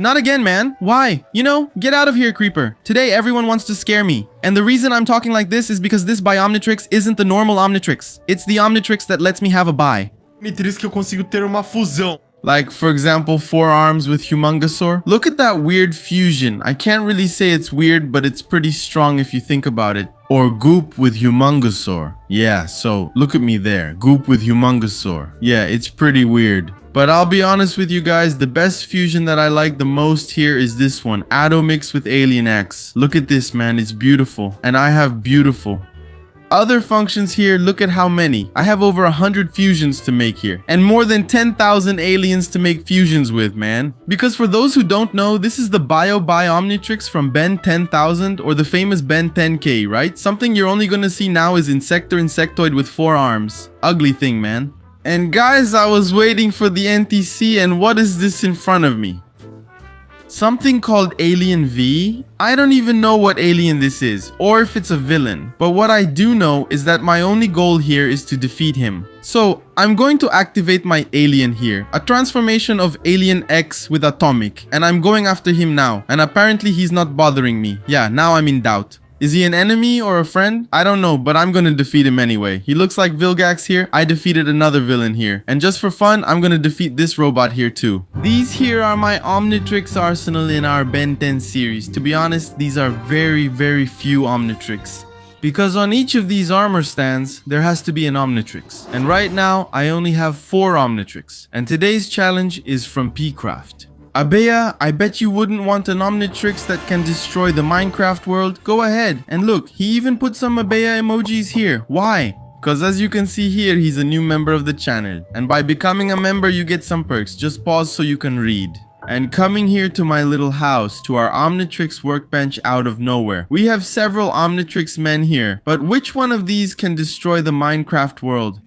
Not again, man. Why? You know, get out of here, creeper. Today, everyone wants to scare me. And the reason I'm talking like this is because this Omnitrix isn't the normal Omnitrix. It's the Omnitrix that lets me have a Omnitrix que eu consigo ter uma fusão. Like, for example, 4 Arms with Humongosaur. Look at that weird fusion. I can't really say it's weird, but it's pretty strong if you think about it. Or Goop with Humongosaur. Yeah, so look at me there. Goop with Humongosaur. Yeah, it's pretty weird. But I'll be honest with you guys, the best fusion that I like the most here is this one. Atomix with Alien X. Look at this, man. It's beautiful. And I have beautiful. Other functions here, look at how many. I have over 100 fusions to make here. And more than 10,000 aliens to make fusions with, man. Because for those who don't know, this is the Omnitrix from Ben 10,000 or the famous Ben 10K, right? Something you're only gonna see now is Insectoid with 4 arms. Ugly thing, man. And guys, I was waiting for the NTC, and what is this in front of me? Something called Alien V? I don't even know what alien this is, or if it's a villain. But what I do know is that my only goal here is to defeat him. So, I'm going to activate my alien here. A transformation of Alien X with Atomic. And I'm going after him now. And apparently he's not bothering me. Yeah, now I'm in doubt. Is he an enemy or a friend? I don't know, but I'm gonna defeat him anyway. He looks like Vilgax here. I defeated another villain here. And just for fun, I'm gonna defeat this robot here too. These here are my Omnitrix arsenal in our Ben 10 series. To be honest, these are very, very few Omnitrix. Because on each of these armor stands, there has to be an Omnitrix. And right now, I only have 4 Omnitrix. And today's challenge is from Pcraft. Abea, I bet you wouldn't want an Omnitrix that can destroy the Minecraft world. Go ahead. And look, he even put some Abea emojis here. Why? Because as you can see here, he's a new member of the channel. And by becoming a member, you get some perks. Just pause so you can read. And coming here to my little house, to our Omnitrix workbench out of nowhere. We have several Omnitrix men here. But which one of these can destroy the Minecraft world?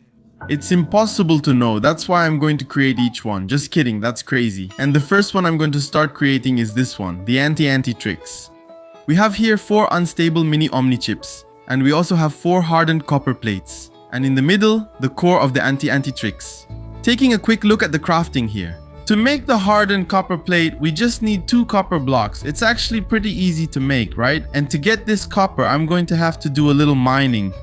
It's impossible to know, that's why I'm going to create each one. Just kidding, that's crazy. And the first one I'm going to start creating is this one, the Trix. We have here 4 unstable mini Omni chips. And we also have 4 hardened copper plates. And in the middle, the core of the Trix. Taking a quick look at the crafting here. To make the hardened copper plate, we just need 2 copper blocks. It's actually pretty easy to make, right? And to get this copper, I'm going to have to do a little mining.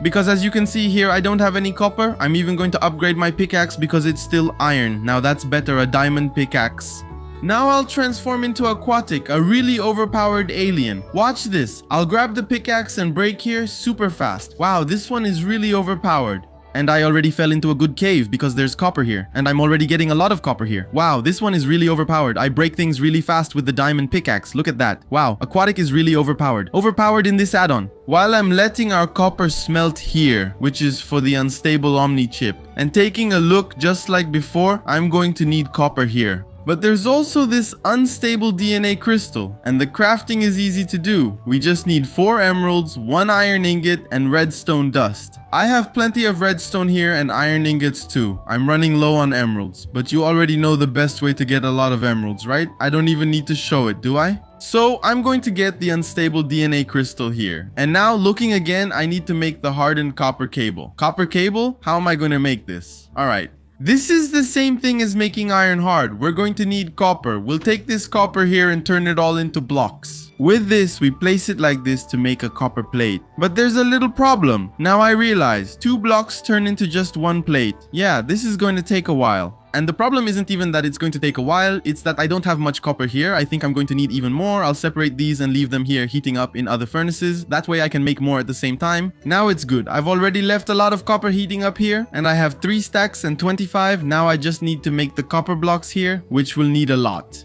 Because as you can see here, I don't have any copper. I'm even going to upgrade my pickaxe because it's still iron. Now that's better, a diamond pickaxe. Now I'll transform into Aquatic, a really overpowered alien. Watch this. I'll grab the pickaxe and break here super fast. Wow, this one is really overpowered. And I already fell into a good cave because there's copper here. And I'm already getting a lot of copper here. Wow, this one is really overpowered. I break things really fast with the diamond pickaxe. Look at that. Wow, aquatic is really overpowered. Overpowered in this add-on. While I'm letting our copper smelt here, which is for the unstable Omni chip, and taking a look just like before, I'm going to need copper here. But there's also this unstable DNA crystal, and the crafting is easy to do. We just need 4 emeralds, 1 iron ingot, and redstone dust. I have plenty of redstone here and iron ingots too. I'm running low on emeralds, but you already know the best way to get a lot of emeralds, right? I don't even need to show it, do I? So I'm going to get the unstable DNA crystal here. And now looking again, I need to make the hardened copper cable. Copper cable? How am I going to make this? All right. This is the same thing as making iron hard. We're going to need copper. We'll take this copper here and turn it all into blocks. With this, we place it like this to make a copper plate. But there's a little problem. Now I realize 2 blocks turn into just 1 plate. Yeah, this is going to take a while. And the problem isn't even that it's going to take a while, it's that I don't have much copper here. I think I'm going to need even more. I'll separate these and leave them here heating up in other furnaces. That way I can make more at the same time. Now it's good. I've already left a lot of copper heating up here, and I have 3 stacks and 25. Now I just need to make the copper blocks here, which will need a lot.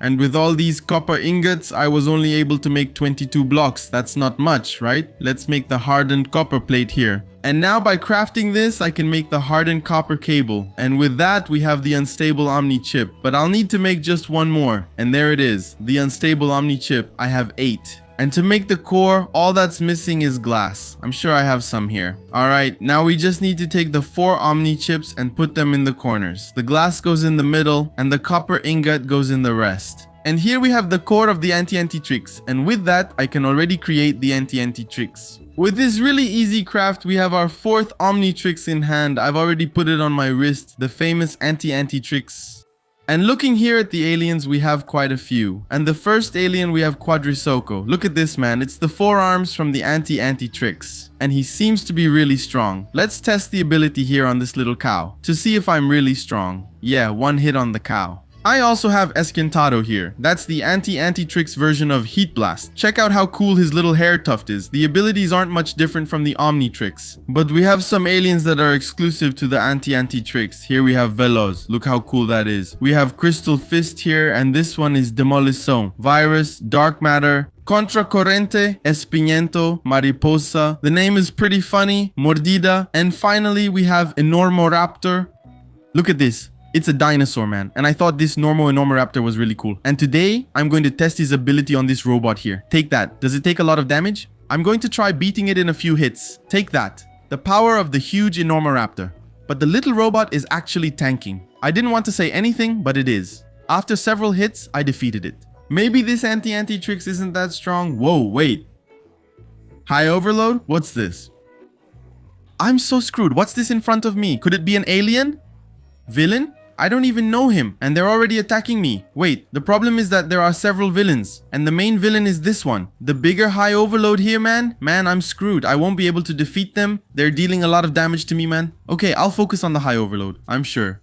And with all these copper ingots, I was only able to make 22 blocks. That's not much, right? Let's make the hardened copper plate here. And now by crafting this, I can make the hardened copper cable. And with that, we have the unstable Omni chip. But I'll need to make just 1 more. And there it is, the unstable Omni chip. I have 8. And to make the core, all that's missing is glass. I'm sure I have some here. Alright, now we just need to take the 4 Omni chips and put them in the corners. The glass goes in the middle, and the copper ingot goes in the rest. And here we have the core of the anti-Trix, and with that, I can already create the anti-Trix. With this really easy craft, we have our 4th Omnitrix in hand. I've already put it on my wrist, the famous anti-Trix. And looking here at the aliens, we have quite a few. And the first alien, we have Quadrisoco. Look at this man, it's the 4 arms from the anti-Trix. And he seems to be really strong. Let's test the ability here on this little cow, to see if I'm really strong. Yeah, 1 hit on the cow. I also have Esquentado here. That's the anti-Trix version of Heat Blast. Check out how cool his little hair tuft is. The abilities aren't much different from the Omnitrix. But we have some aliens that are exclusive to the anti-Trix. Here we have Veloz. Look how cool that is. We have Crystal Fist here, and this one is Demolition. Virus, Dark Matter, Contracorrente, Espiniento, Mariposa. The name is pretty funny. Mordida. And finally, we have Enormoraptor. Look at this. It's a dinosaur, man. And I thought this Enormoraptor was really cool. And today, I'm going to test his ability on this robot here. Take that. Does it take a lot of damage? I'm going to try beating it in a few hits. Take that. The power of the huge Enormoraptor. But the little robot is actually tanking. I didn't want to say anything, but it is. After several hits, I defeated it. Maybe this anti-Trix isn't that strong. Whoa, wait. High overload? What's this? I'm so screwed. What's this in front of me? Could it be an alien? Villain? I don't even know him, and they're already attacking me. Wait, the problem is that there are several villains, and the main villain is this one. The bigger high overload here, man. Man, I'm screwed. I won't be able to defeat them. They're dealing a lot of damage to me, man. Okay, I'll focus on the high overload. I'm sure.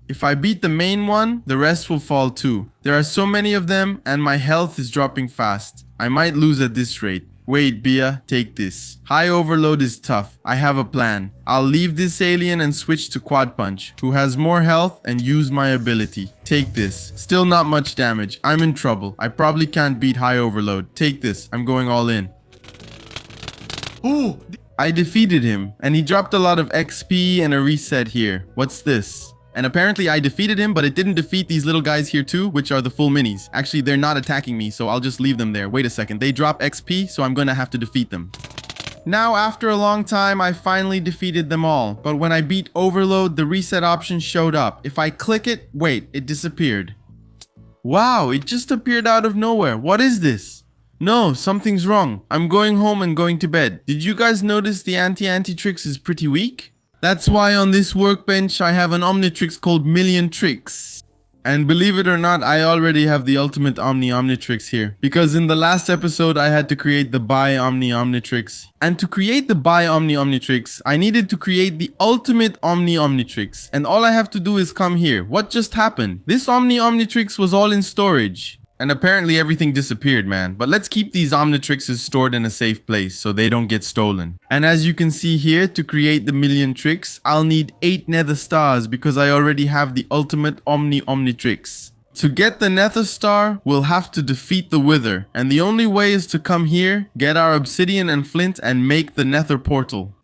If I beat the main one, the rest will fall too. There are so many of them, and my health is dropping fast. I might lose at this rate. Wait, Bia, take this. High overload is tough. I have a plan. I'll leave this alien and switch to Quad Punch, who has more health, and use my ability. Take this. Still not much damage. I'm in trouble. I probably can't beat high overload. Take this. I'm going all in. Ooh! I defeated him, and he dropped a lot of XP and a reset here. What's this? And apparently I defeated him, but it didn't defeat these little guys here too, which are the full minis. Actually, they're not attacking me, so I'll just leave them there. Wait a second, they drop XP, so I'm gonna have to defeat them. Now, after a long time, I finally defeated them all. But when I beat Overload, the reset option showed up. If I click it, wait, it disappeared. Wow, it just appeared out of nowhere. What is this? No, something's wrong. I'm going home and going to bed. Did you guys notice the anti-Trix is pretty weak? That's why on this workbench I have an Omnitrix called Trix. And believe it or not, I already have the ultimate Omnitrix here. Because in the last episode I had to create the Omnitrix. And to create the Omnitrix, I needed to create the ultimate Omnitrix. And all I have to do is come here. What just happened? This Omnitrix was all in storage. And apparently everything disappeared, man. But let's keep these Omnitrixes stored in a safe place so they don't get stolen. And as you can see here, to create the million Trix, I'll need 8 nether stars because I already have the ultimate Omnitrix. To get the nether star, we'll have to defeat the wither. And the only way is to come here, get our obsidian and flint, and make the nether portal.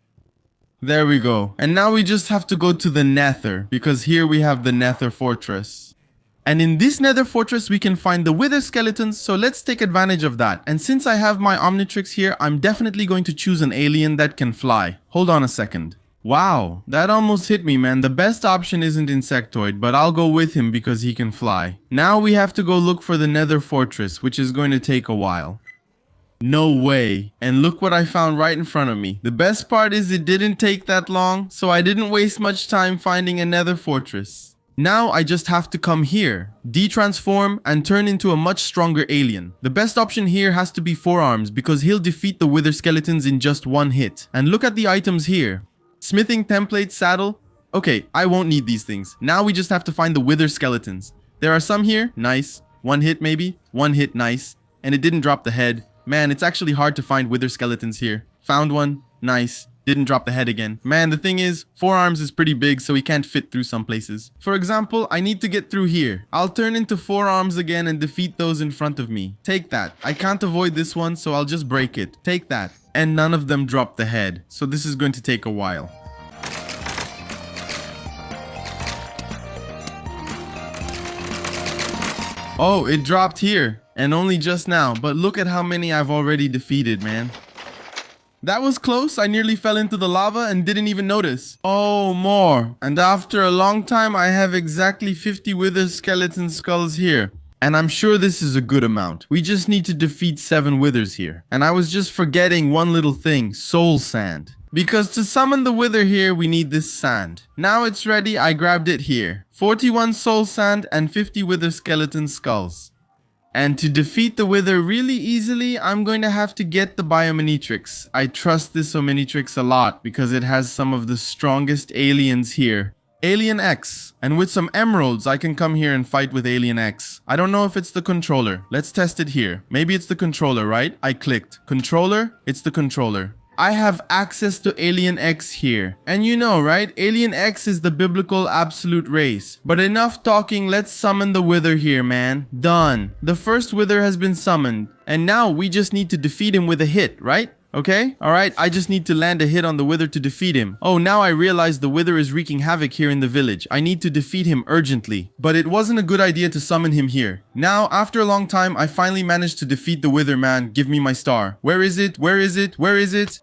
There we go. And now we just have to go to the nether because here we have the nether fortress. And in this nether fortress, we can find the wither skeletons, so let's take advantage of that. And since I have my Omnitrix here, I'm definitely going to choose an alien that can fly. Hold on a second. Wow, that almost hit me, man. The best option isn't Insectoid, but I'll go with him because he can fly. Now we have to go look for the nether fortress, which is going to take a while. No way. And look what I found right in front of me. The best part is it didn't take that long, so I didn't waste much time finding a nether fortress. Now I just have to come here, de-transform, and turn into a much stronger alien. The best option here has to be 4 arms because he'll defeat the wither skeletons in just 1 hit. And look at the items here. Smithing template, saddle. Okay, I won't need these things. Now we just have to find the wither skeletons. There are some here, nice. 1 hit maybe, 1 hit, nice. And it didn't drop the head. Man, it's actually hard to find wither skeletons here. Found one, nice. Didn't drop the head again. Man, the thing is, 4 arms is pretty big, so he can't fit through some places. For example, I need to get through here. I'll turn into 4 arms again and defeat those in front of me. Take that. I can't avoid this one, so I'll just break it. Take that. And none of them drop the head, so this is going to take a while. Oh, it dropped here. And only just now, but look at how many I've already defeated, man. That was close. I nearly fell into the lava and didn't even notice. Oh, more. And after a long time, I have exactly 50 wither skeleton skulls here. And I'm sure this is a good amount. We just need to defeat 7 withers here. And I was just forgetting one little thing, soul sand. Because to summon the wither here, we need this sand. Now it's ready, I grabbed it here. 41 soul sand and 50 wither skeleton skulls. And to defeat the wither really easily, I'm going to have to get the Omnitrix. I trust this Omnitrix a lot because it has some of the strongest aliens here. Alien X. And with some emeralds, I can come here and fight with Alien X. I don't know if it's the controller. Let's test it here. Maybe it's the controller, right? I clicked. Controller? It's the controller. I have access to Alien X here. And you know, right? Alien X is the biblical absolute race. But enough talking, let's summon the wither here, man. Done. The first wither has been summoned. And now we just need to defeat him with a hit, right? Okay? Alright, I just need to land a hit on the wither to defeat him. Oh, now I realize the wither is wreaking havoc here in the village. I need to defeat him urgently. But it wasn't a good idea to summon him here. Now, after a long time, I finally managed to defeat the wither, man. Give me my star. Where is it? Where is it? Where is it?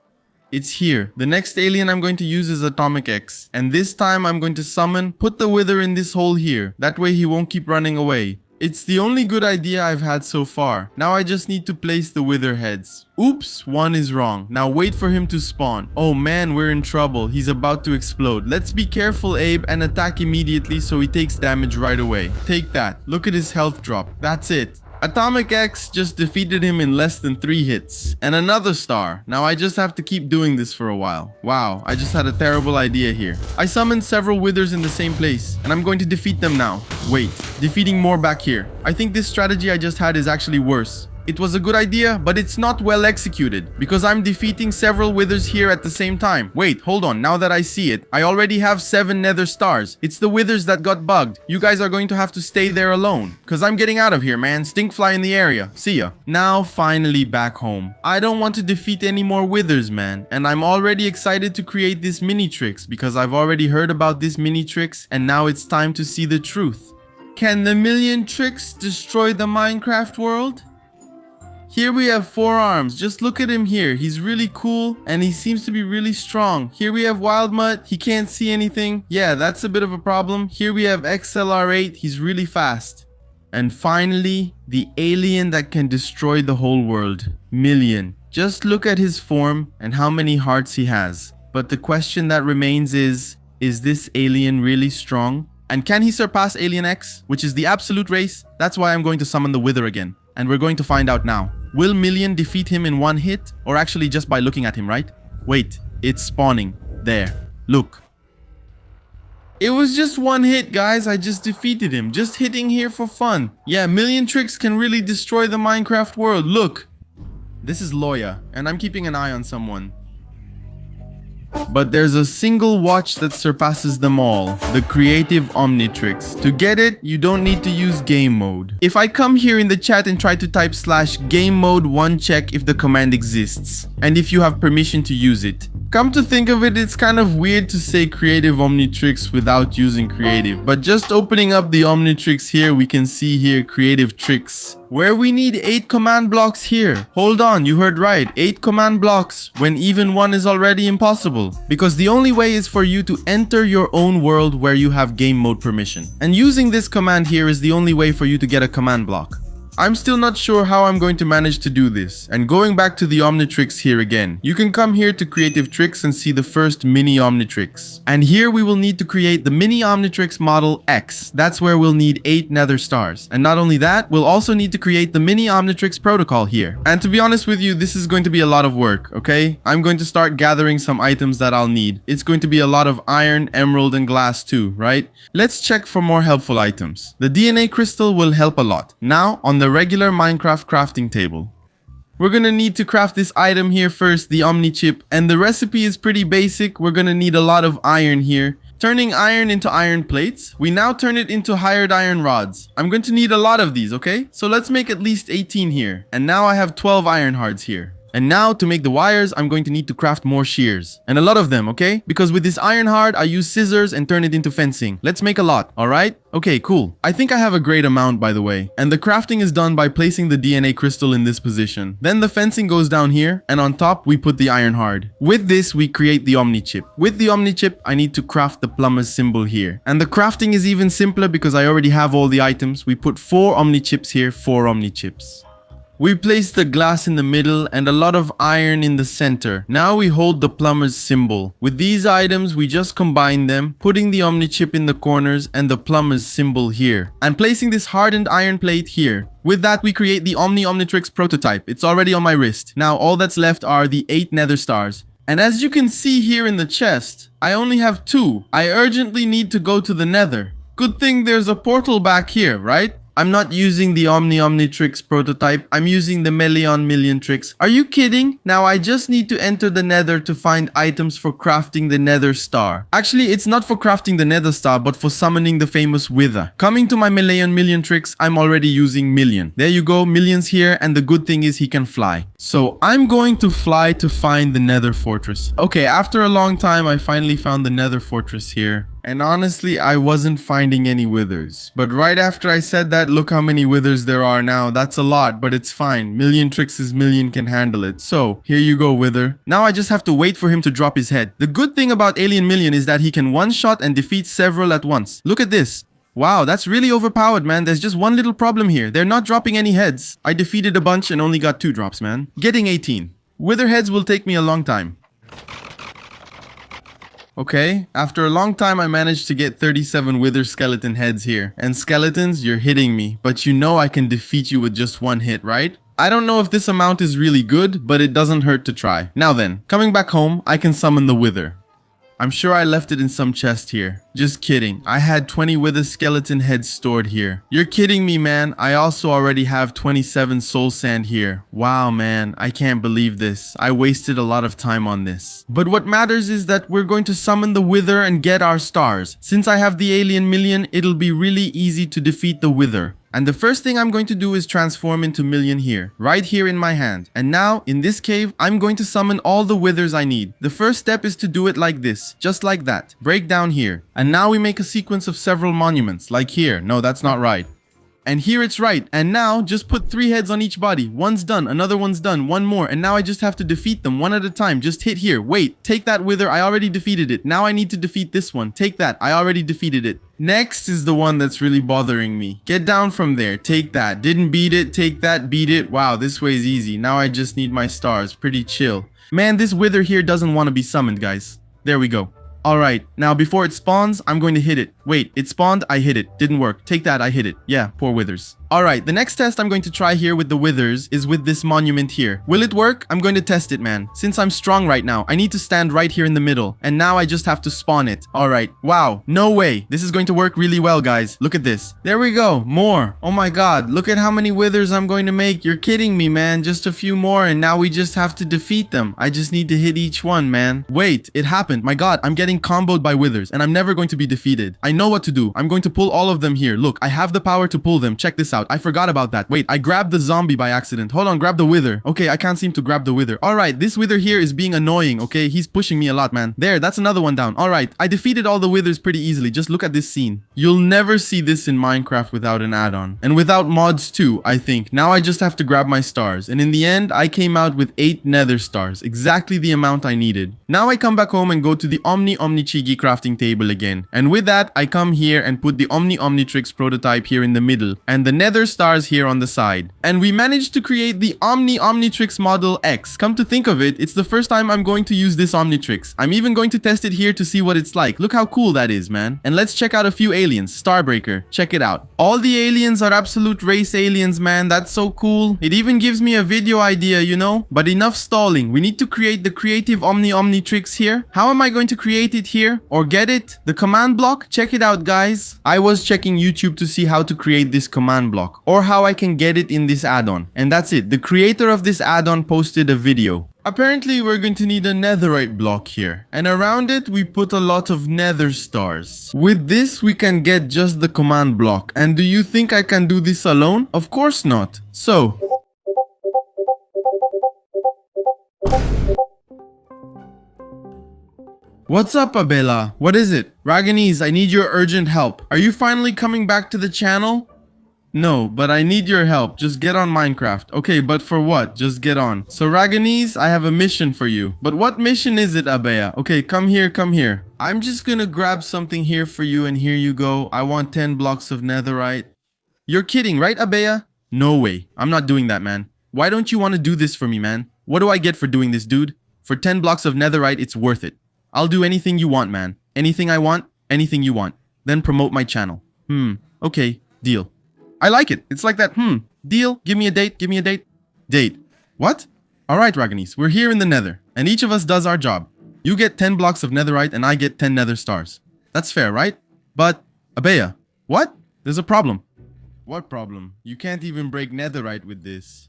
It's here. The next alien I'm going to use is Atomic X. And this time I'm going to summon, put the wither in this hole here. That way he won't keep running away. It's the only good idea I've had so far. Now I just need to place the wither heads. Oops, one is wrong. Now wait for him to spawn. Oh man, we're in trouble. He's about to explode. Let's be careful, Abe, and attack immediately so he takes damage right away. Take that. Look at his health drop. That's it. Atomic X just defeated him in less than 3 hits. And another star. Now I just have to keep doing this for a while. Wow, I just had a terrible idea here. I summoned several withers in the same place, and I'm going to defeat them now. Wait, defeating more back here. I think this strategy I just had is actually worse. It was a good idea, but it's not well executed because I'm defeating several withers here at the same time. Wait, hold on. Now that I see it, I already have 7 nether stars. It's the withers that got bugged. You guys are going to have to stay there alone because I'm getting out of here, man. Stinkfly in the area. See ya. Now, finally back home. I don't want to defeat any more withers, man. And I'm already excited to create this Omnitrix because I've already heard about this Omnitrix and now it's time to see the truth. Can the million Trix destroy the Minecraft world? Here we have 4 arms. Just look at him here. He's really cool and he seems to be really strong. Here we have Wild Mutt. He can't see anything. Yeah, that's a bit of a problem. Here we have XLR8. He's really fast. And finally, the alien that can destroy the whole world. Million. Just look at his form and how many hearts he has. But the question that remains is this alien really strong? And can he surpass Alien X, which is the absolute race? That's why I'm going to summon the Wither again. And we're going to find out now. Will Million defeat him in 1 hit? Or actually just by looking at him, right? Wait, it's spawning. There. Look. It was just one hit, guys. I just defeated him. Just hitting here for fun. Yeah, Trix can really destroy the Minecraft world. Look. This is Loya, and I'm keeping an eye on someone. But there's a single watch that surpasses them all, the creative Omnitrix. To get it, you don't need to use game mode. If I come here in the chat and try to type /game mode 1 check if the command exists, and if you have permission to use it. Come to think of it, it's kind of weird to say creative Omnitrix without using creative, but just opening up the Omnitrix here, we can see here creative Trix, where we need 8 command blocks here. Hold on, you heard right, 8 command blocks when even 1 is already impossible. Because the only way is for you to enter your own world where you have game mode permission. And using this command here is the only way for you to get a command block. I'm still not sure how I'm going to manage to do this. And going back to the Omnitrix here again, you can come here to Creative Trix and see the first mini Omnitrix. And here we will need to create the mini Omnitrix model X. That's where we'll need 8 nether stars. And not only that, we'll also need to create the mini Omnitrix protocol here. And to be honest with you, this is going to be a lot of work, okay? I'm going to start gathering some items that I'll need. It's going to be a lot of iron, emerald, and glass too, right? Let's check for more helpful items. The DNA crystal will help a lot. Now, on the regular Minecraft crafting table. We're gonna need to craft this item here first, the Omni chip, and the recipe is pretty basic. We're gonna need a lot of iron here. Turning iron into iron plates, we now turn it into hired iron rods. I'm going to need a lot of these, okay? So let's make at least 18 here. And now I have 12 iron hearts here. And now to make the wires, I'm going to need to craft more shears. And a lot of them, okay? Because with this iron hard, I use scissors and turn it into fencing. Let's make a lot, alright? Okay, cool. I think I have a great amount, by the way. And the crafting is done by placing the DNA crystal in this position. Then the fencing goes down here, and on top, we put the iron hard. With this, we create the Omni chip. With the Omni chip, I need to craft the plumber's symbol here. And the crafting is even simpler because I already have all the items. We put 4 Omni chips here, 4 Omni chips. We place the glass in the middle and a lot of iron in the center. Now we hold the plumber's symbol. With these items, we just combine them, putting the Omni chip in the corners and the plumber's symbol here. And placing this hardened iron plate here. With that, we create the Omnitrix prototype. It's already on my wrist. Now all that's left are the 8 nether stars. And as you can see here in the chest, I only have 2. I urgently need to go to the nether. Good thing there's a portal back here, right? I'm not using the Omnitrix prototype. I'm using the Trix. Are you kidding? Now I just need to enter the nether to find items for crafting the nether star. Actually, it's not for crafting the nether star, but for summoning the famous wither. Coming to my Trix, I'm already using Million. There you go, Million's here, and the good thing is he can fly. So I'm going to fly to find the nether fortress. Okay, after a long time, I finally found the nether fortress here. And honestly, I wasn't finding any withers. But right after I said that, look how many withers there are now. That's a lot, but it's fine. Trixes Million can handle it. So, here you go, wither. Now I just have to wait for him to drop his head. The good thing about Alien Million is that he can one-shot and defeat several at once. Look at this. Wow, that's really overpowered, man. There's just one little problem here. They're not dropping any heads. I defeated a bunch and only got 2 drops, man. Getting 18. Wither heads will take me a long time. Okay, after a long time I managed to get 37 wither skeleton heads here. And skeletons, you're hitting me, but you know I can defeat you with just 1 hit, right? I don't know if this amount is really good, but it doesn't hurt to try. Now then, coming back home, I can summon the wither. I'm sure I left it in some chest here. Just kidding. I had 20 wither skeleton heads stored here. You're kidding me, man. I also already have 27 soul sand here. Wow, man. I can't believe this. I wasted a lot of time on this. But what matters is that we're going to summon the wither and get our stars. Since I have the Alien Million, it'll be really easy to defeat the wither. And the first thing I'm going to do is transform into Million here, right here in my hand. And now, in this cave, I'm going to summon all the withers I need. The first step is to do it like this, just like that. Break down here. And now we make a sequence of several monuments, like here. No, that's not right. And here it's right. And now, just put 3 heads on each body. One's done, another one's done, one more. And now I just have to defeat them one at a time. Just hit here. Wait, take that wither. I already defeated it. Now I need to defeat this one. Take that. I already defeated it. Next is the one that's really bothering me. Get down from there. Take that. Didn't beat it. Take that. Beat it. Wow, this way is easy. Now I just need my stars. Pretty chill. Man, this wither here doesn't want to be summoned, guys. There we go. Alright, now before it spawns, I'm going to hit it. Wait, it spawned, I hit it. Didn't work. Take that, I hit it. Yeah, poor withers. Alright, the next test I'm going to try here with the withers is with this monument here. Will it work? I'm going to test it, man. Since I'm strong right now, I need to stand right here in the middle. And now I just have to spawn it. Alright, wow, no way. This is going to work really well, guys. Look at this. There we go, more. Oh my god, look at how many withers I'm going to make. You're kidding me, man. Just a few more and now we just have to defeat them. I just need to hit each one, man. Wait, it happened. My god, I'm getting comboed by withers and I'm never going to be defeated. I know what to do. I'm going to pull all of them here. Look, I have the power to pull them. Check this out. I forgot about that. Wait, I grabbed the zombie by accident. Hold on, grab the wither. Okay, I can't seem to grab the wither. Alright, this wither here is being annoying, okay? He's pushing me a lot, man. There, that's another one down. Alright, I defeated all the withers pretty easily. Just look at this scene. You'll never see this in Minecraft without an add-on. And without mods too, I think. Now I just have to grab my stars. And in the end, I came out with 8 nether stars. Exactly the amount I needed. Now I come back home and go to the Omnichigi crafting table again. And with that, I come here and put the Omnitrix prototype here in the middle. And the nether stars here on the side. And we managed to create the Omnitrix Model X. Come to think of it, it's the first time I'm going to use this Omnitrix. I'm even going to test it here to see what it's like. Look how cool that is, man. And let's check out a few aliens. Starbreaker. Check it out. All the aliens are absolute race aliens, man. That's so cool. It even gives me a video idea, you know? But enough stalling. We need to create the creative Omnitrix here. How am I going to create it here? Or get it? The command block? Check it out, guys. I was checking YouTube to see how to create this command block. Or how I can get it in this add-on. And that's it. The creator of this add-on posted a video. Apparently, we're going to need a netherite block here. And around it, we put a lot of nether stars. With this, we can get just the command block. And do you think I can do this alone? Of course not. So... What's up, Abela? What is it? Raganese, I need your urgent help. Are you finally coming back to the channel? No, but I need your help. Just get on Minecraft. Okay, but for what? Just get on. So Raganese, I have a mission for you. But what mission is it, Abea? Okay, come here, come here. I'm just gonna grab something here for you and here you go. I want 10 blocks of netherite. You're kidding, right, Abea? No way. I'm not doing that, man. Why don't you want to do this for me, man? What do I get for doing this, dude? For 10 blocks of netherite, it's worth it. I'll do anything you want, man. Anything I want, anything you want. Then promote my channel. Okay, deal. I like it. It's like that, deal, give me a date, Date. What? Alright, Raganese, we're here in the nether, and each of us does our job. You get 10 blocks of netherite, and I get 10 nether stars. That's fair, right? But, Abea, what? There's a problem. What problem? You can't even break netherite with this.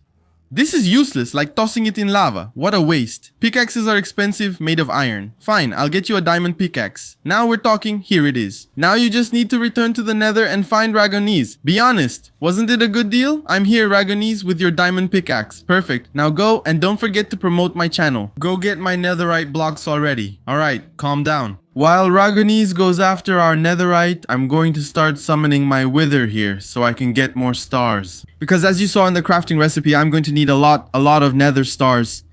This is useless, like tossing it in lava. What a waste. Pickaxes are expensive, made of iron. Fine, I'll get you a diamond pickaxe. Now we're talking, here it is. Now you just need to return to the nether and find Raganese. Be honest, wasn't it a good deal? I'm here, Raganese, with your diamond pickaxe. Perfect. Now go and don't forget to promote my channel. Go get my netherite blocks already. Alright, calm down. While Raganese goes after our netherite, I'm going to start summoning my wither here so I can get more stars. Because as you saw in the crafting recipe, I'm going to need a lot of nether stars.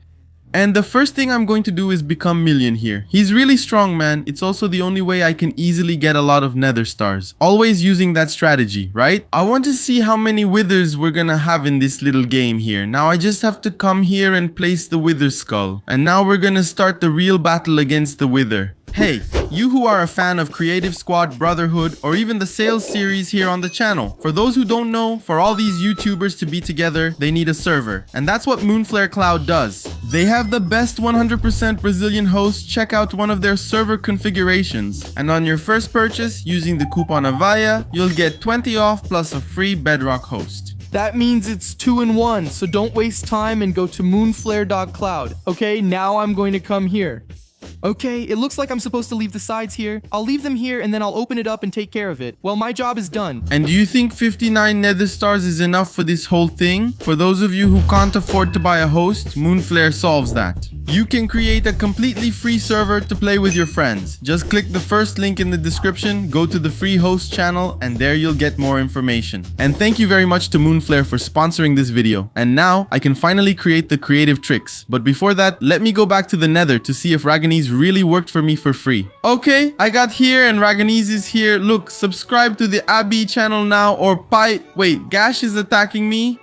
And the first thing I'm going to do is become Million here. He's really strong, man. It's also the only way I can easily get a lot of nether stars. Always using that strategy, right? I want to see how many withers we're gonna have in this little game here. Now I just have to come here and place the wither skull. And now we're gonna start the real battle against the wither. Hey, you who are a fan of Creative Squad, Brotherhood, or even the sales series here on the channel. For those who don't know, for all these YouTubers to be together, they need a server. And that's what Moonflare Cloud does. They have the best 100% resilient host. Check out one of their server configurations. And on your first purchase, using the coupon Avaya, you'll get 20 off plus a free Bedrock host. That means it's 2 in 1, so don't waste time and go to moonflare.cloud. Okay, now I'm going to come here. Okay, it looks like I'm supposed to leave the sides here. I'll leave them here and then I'll open it up and take care of it. Well, my job is done. And do you think 59 nether stars is enough for this whole thing? For those of you who can't afford to buy a host, Moonflare solves that. You can create a completely free server to play with your friends. Just click the first link in the description, go to the free host channel, and there you'll get more information. And thank you very much to Moonflare for sponsoring this video. And now, I can finally create the creative Trix. But before that, let me go back to the nether to see if Raganese really worked for me for free. Okay, I got here and Raganese is here. Look, subscribe to the Abby channel now or Wait, Gash is attacking me?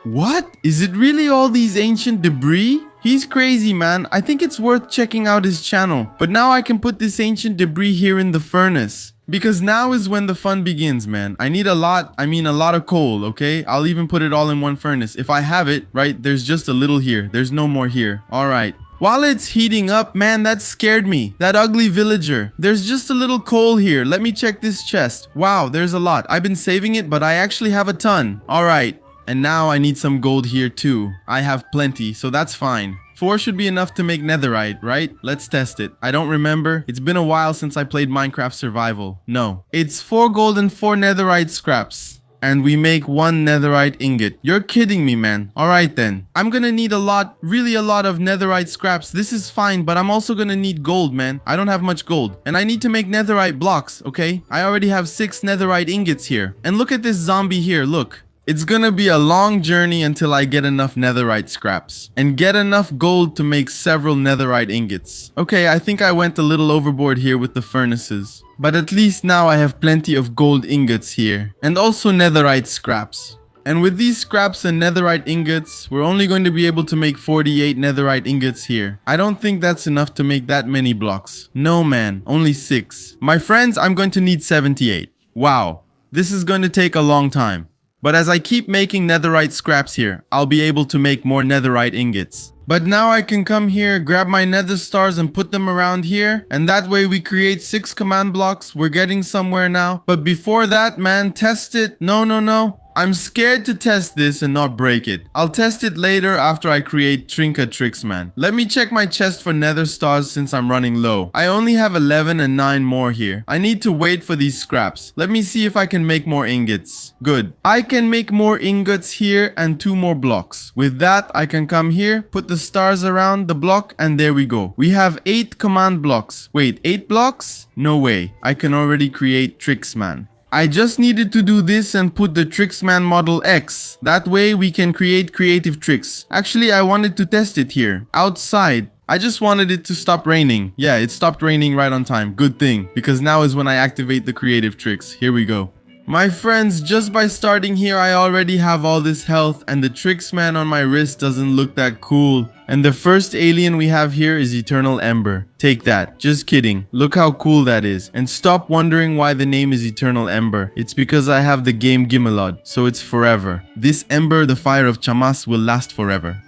What? Is it really all these ancient debris? He's crazy, man. I think it's worth checking out his channel. But now I can put this ancient debris here in the furnace. Because now is when the fun begins, man. I need a lot of coal, okay? I'll even put it all in one furnace. If I have it, right, there's just a little here. There's no more here. All right. While it's heating up, man, that scared me. That ugly villager. There's just a little coal here. Let me check this chest. Wow, there's a lot. I've been saving it, but I actually have a ton. All right. And now I need some gold here too. I have plenty, so that's fine. 4 should be enough to make netherite, right? Let's test it. I don't remember. It's been a while since I played Minecraft Survival. No. It's 4 gold and 4 netherite scraps. And we make 1 netherite ingot. You're kidding me, man. Alright then. I'm gonna need a lot, really a lot of netherite scraps. This is fine, but I'm also gonna need gold, man. I don't have much gold. And I need to make netherite blocks, okay? I already have 6 netherite ingots here. And look at this zombie here, look. It's gonna be a long journey until I get enough netherite scraps and get enough gold to make several netherite ingots. Okay, I think I went a little overboard here with the furnaces. But at least now I have plenty of gold ingots here and also netherite scraps. And with these scraps and netherite ingots, we're only going to be able to make 48 netherite ingots here. I don't think that's enough to make that many blocks. No, man, only 6. My friends, I'm going to need 78. Wow, this is going to take a long time. But as I keep making netherite scraps here, I'll be able to make more netherite ingots. But now I can come here, grab my nether stars and put them around here. And that way we create 6 command blocks. We're getting somewhere now. But before that, man, test it. No. I'm scared to test this and not break it. I'll test it later after I create Trix, man. Let me check my chest for nether stars since I'm running low. I only have 11 and 9 more here. I need to wait for these scraps. Let me see if I can make more ingots. Good. I can make more ingots here and 2 more blocks. With that, I can come here, put the stars around the block, and there we go. We have 8 command blocks. Wait, 8 blocks? No way. I can already create Trix, man. I just needed to do this and put the Trixman model X. That way we can create creative Trix. Actually, I wanted to test it here, outside. I just wanted it to stop raining. Yeah, it stopped raining right on time. Good thing, because now is when I activate the creative Trix. Here we go. My friends, just by starting here, I already have all this health and the Trixman on my wrist doesn't look that cool. And the first alien we have here is Eternal Ember. Take that. Just kidding. Look how cool that is. And stop wondering why the name is Eternal Ember. It's because I have the game Gimelod, so it's forever. This Ember, the fire of Chamas, will last forever.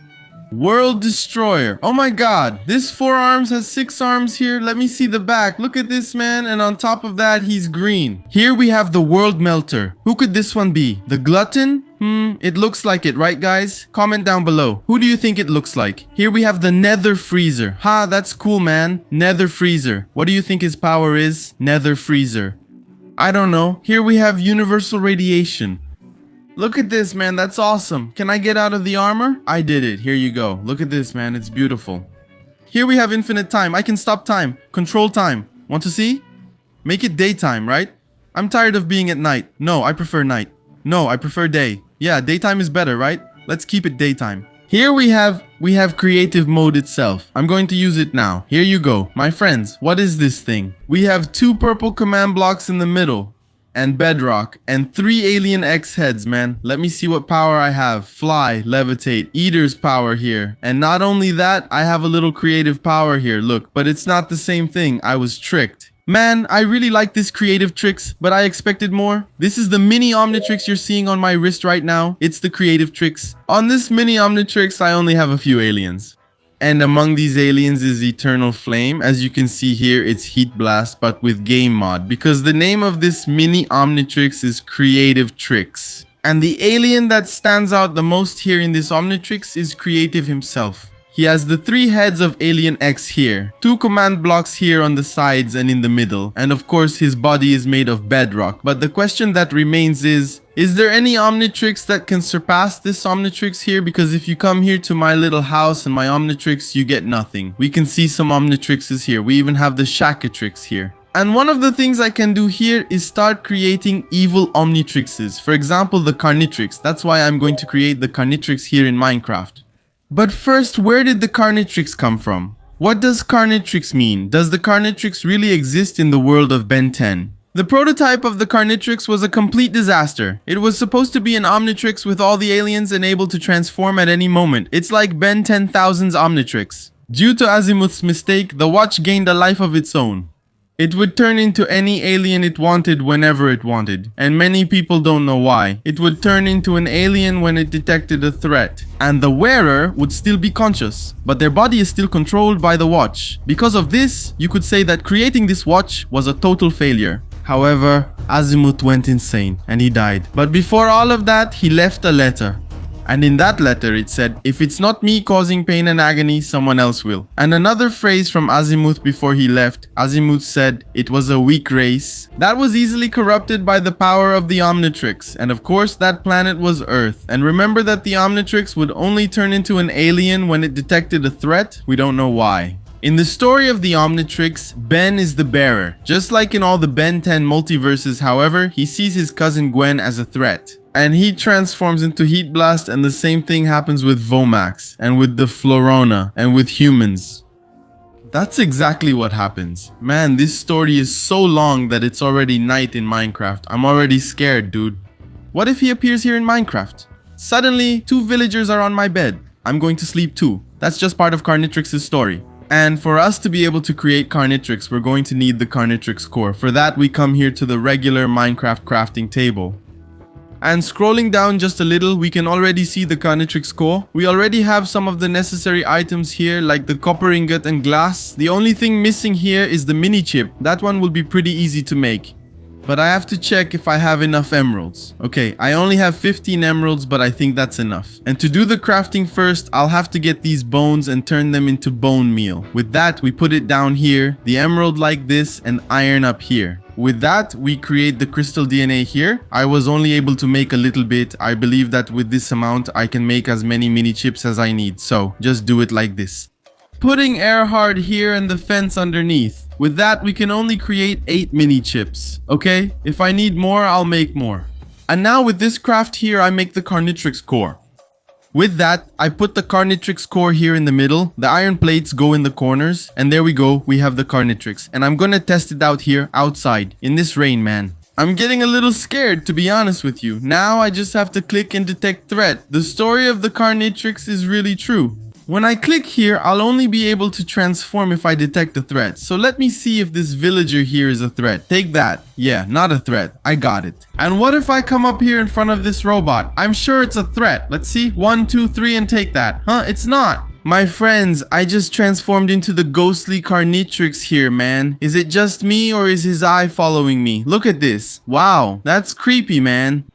World Destroyer. Oh my god, this 4 arms has 6 arms here. Let me see the back. Look at this, man, and on top of that he's green. Here we have the World Melter. Who could this one be? The Glutton? It looks like it, right guys? Comment down below. Who do you think it looks like? Here we have the Nether Freezer. Ha, that's cool, man. Nether Freezer. What do you think his power is? Nether Freezer. I don't know. Here we have Universal Radiation. Look at this, man. That's awesome. Can I get out of the armor? I did it. Here you go. Look at this, man. It's beautiful. Here we have infinite time. I can stop time. Control time. Want to see? Make it daytime, right? I'm tired of being at night. No, I prefer night. No, I prefer day. Yeah, daytime is better, right? Let's keep it daytime. Here we have creative mode itself. I'm going to use it now. Here you go. My friends, what is this thing? We have 2 purple command blocks in the middle. And bedrock, and 3 alien X heads, man. Let me see what power I have. Fly, levitate, eater's power here. And not only that, I have a little creative power here, look. But it's not the same thing. I was tricked. Man, I really like this creative Trix, but I expected more. This is the mini Omnitrix you're seeing on my wrist right now. It's the creative Trix. On this mini Omnitrix, I only have a few aliens. And among these aliens is Eternal Flame. As you can see here, it's Heat Blast, but with game mod. Because the name of this mini Omnitrix is Creative Trix. And the alien that stands out the most here in this Omnitrix is Creative himself. He has the 3 heads of Alien X here, 2 command blocks here on the sides and in the middle, and of course his body is made of bedrock. But the question that remains is there any Omnitrix that can surpass this Omnitrix here? Because if you come here to my little house and my Omnitrix, you get nothing. We can see some Omnitrixes here. We even have the Shakatrix here. And one of the things I can do here is start creating evil Omnitrixes. For example, the Carnitrix. That's why I'm going to create the Carnitrix here in Minecraft. But first, where did the Carnitrix come from? What does Carnitrix mean? Does the Carnitrix really exist in the world of Ben 10? The prototype of the Carnitrix was a complete disaster. It was supposed to be an Omnitrix with all the aliens and able to transform at any moment. It's like Ben 10,000's Omnitrix. Due to Azmuth's mistake, the watch gained a life of its own. It would turn into any alien it wanted whenever it wanted, and many people don't know why. It would turn into an alien when it detected a threat, and the wearer would still be conscious, but their body is still controlled by the watch. Because of this, you could say that creating this watch was a total failure. However, Azmuth went insane and he died. But before all of that, he left a letter. And in that letter it said, "If it's not me causing pain and agony, someone else will." And another phrase from Azmuth before he left, Azmuth said, "It was a weak race that was easily corrupted by the power of the Omnitrix." And of course that planet was Earth. And remember that the Omnitrix would only turn into an alien when it detected a threat? We don't know why. In the story of the Omnitrix, Ben is the bearer. Just like in all the Ben 10 multiverses, however, he sees his cousin Gwen as a threat. And he transforms into Heat Blast, and the same thing happens with Vomax, and with the Florona, and with humans. That's exactly what happens. Man, this story is so long that it's already night in Minecraft. I'm already scared, dude. What if he appears here in Minecraft? Suddenly, 2 villagers are on my bed. I'm going to sleep too. That's just part of Carnitrix's story. And for us to be able to create Carnitrix, we're going to need the Carnitrix core. For that, we come here to the regular Minecraft crafting table. And scrolling down just a little, we can already see the Carnitrix core. We already have some of the necessary items here, like the copper ingot and glass. The only thing missing here is the mini chip. That one will be pretty easy to make. But I have to check if I have enough emeralds. Okay, I only have 15 emeralds, but I think that's enough. And to do the crafting first, I'll have to get these bones and turn them into bone meal. With that, we put it down here, the emerald like this, and iron up here. With that, we create the crystal DNA here. I was only able to make a little bit. I believe that with this amount, I can make as many mini chips as I need. So just do it like this. Putting air hard here and the fence underneath. With that, we can only create 8 mini chips. Okay, if I need more, I'll make more. And now with this craft here, I make the Carnitrix core. With that, I put the Carnitrix core here in the middle. The iron plates go in the corners. And there we go, we have the Carnitrix. And I'm gonna test it out here outside in this rain, man. I'm getting a little scared, to be honest with you. Now I just have to click and detect threat. The story of the Carnitrix is really true. When I click here, I'll only be able to transform if I detect a threat. So let me see if this villager here is a threat. Take that. Yeah, not a threat. I got it. And what if I come up here in front of this robot? I'm sure it's a threat. Let's see. 1, 2, 3 and take that. Huh? It's not. My friends, I just transformed into the ghostly Carnitrix here, man. Is it just me or is his eye following me? Look at this. Wow, that's creepy, man.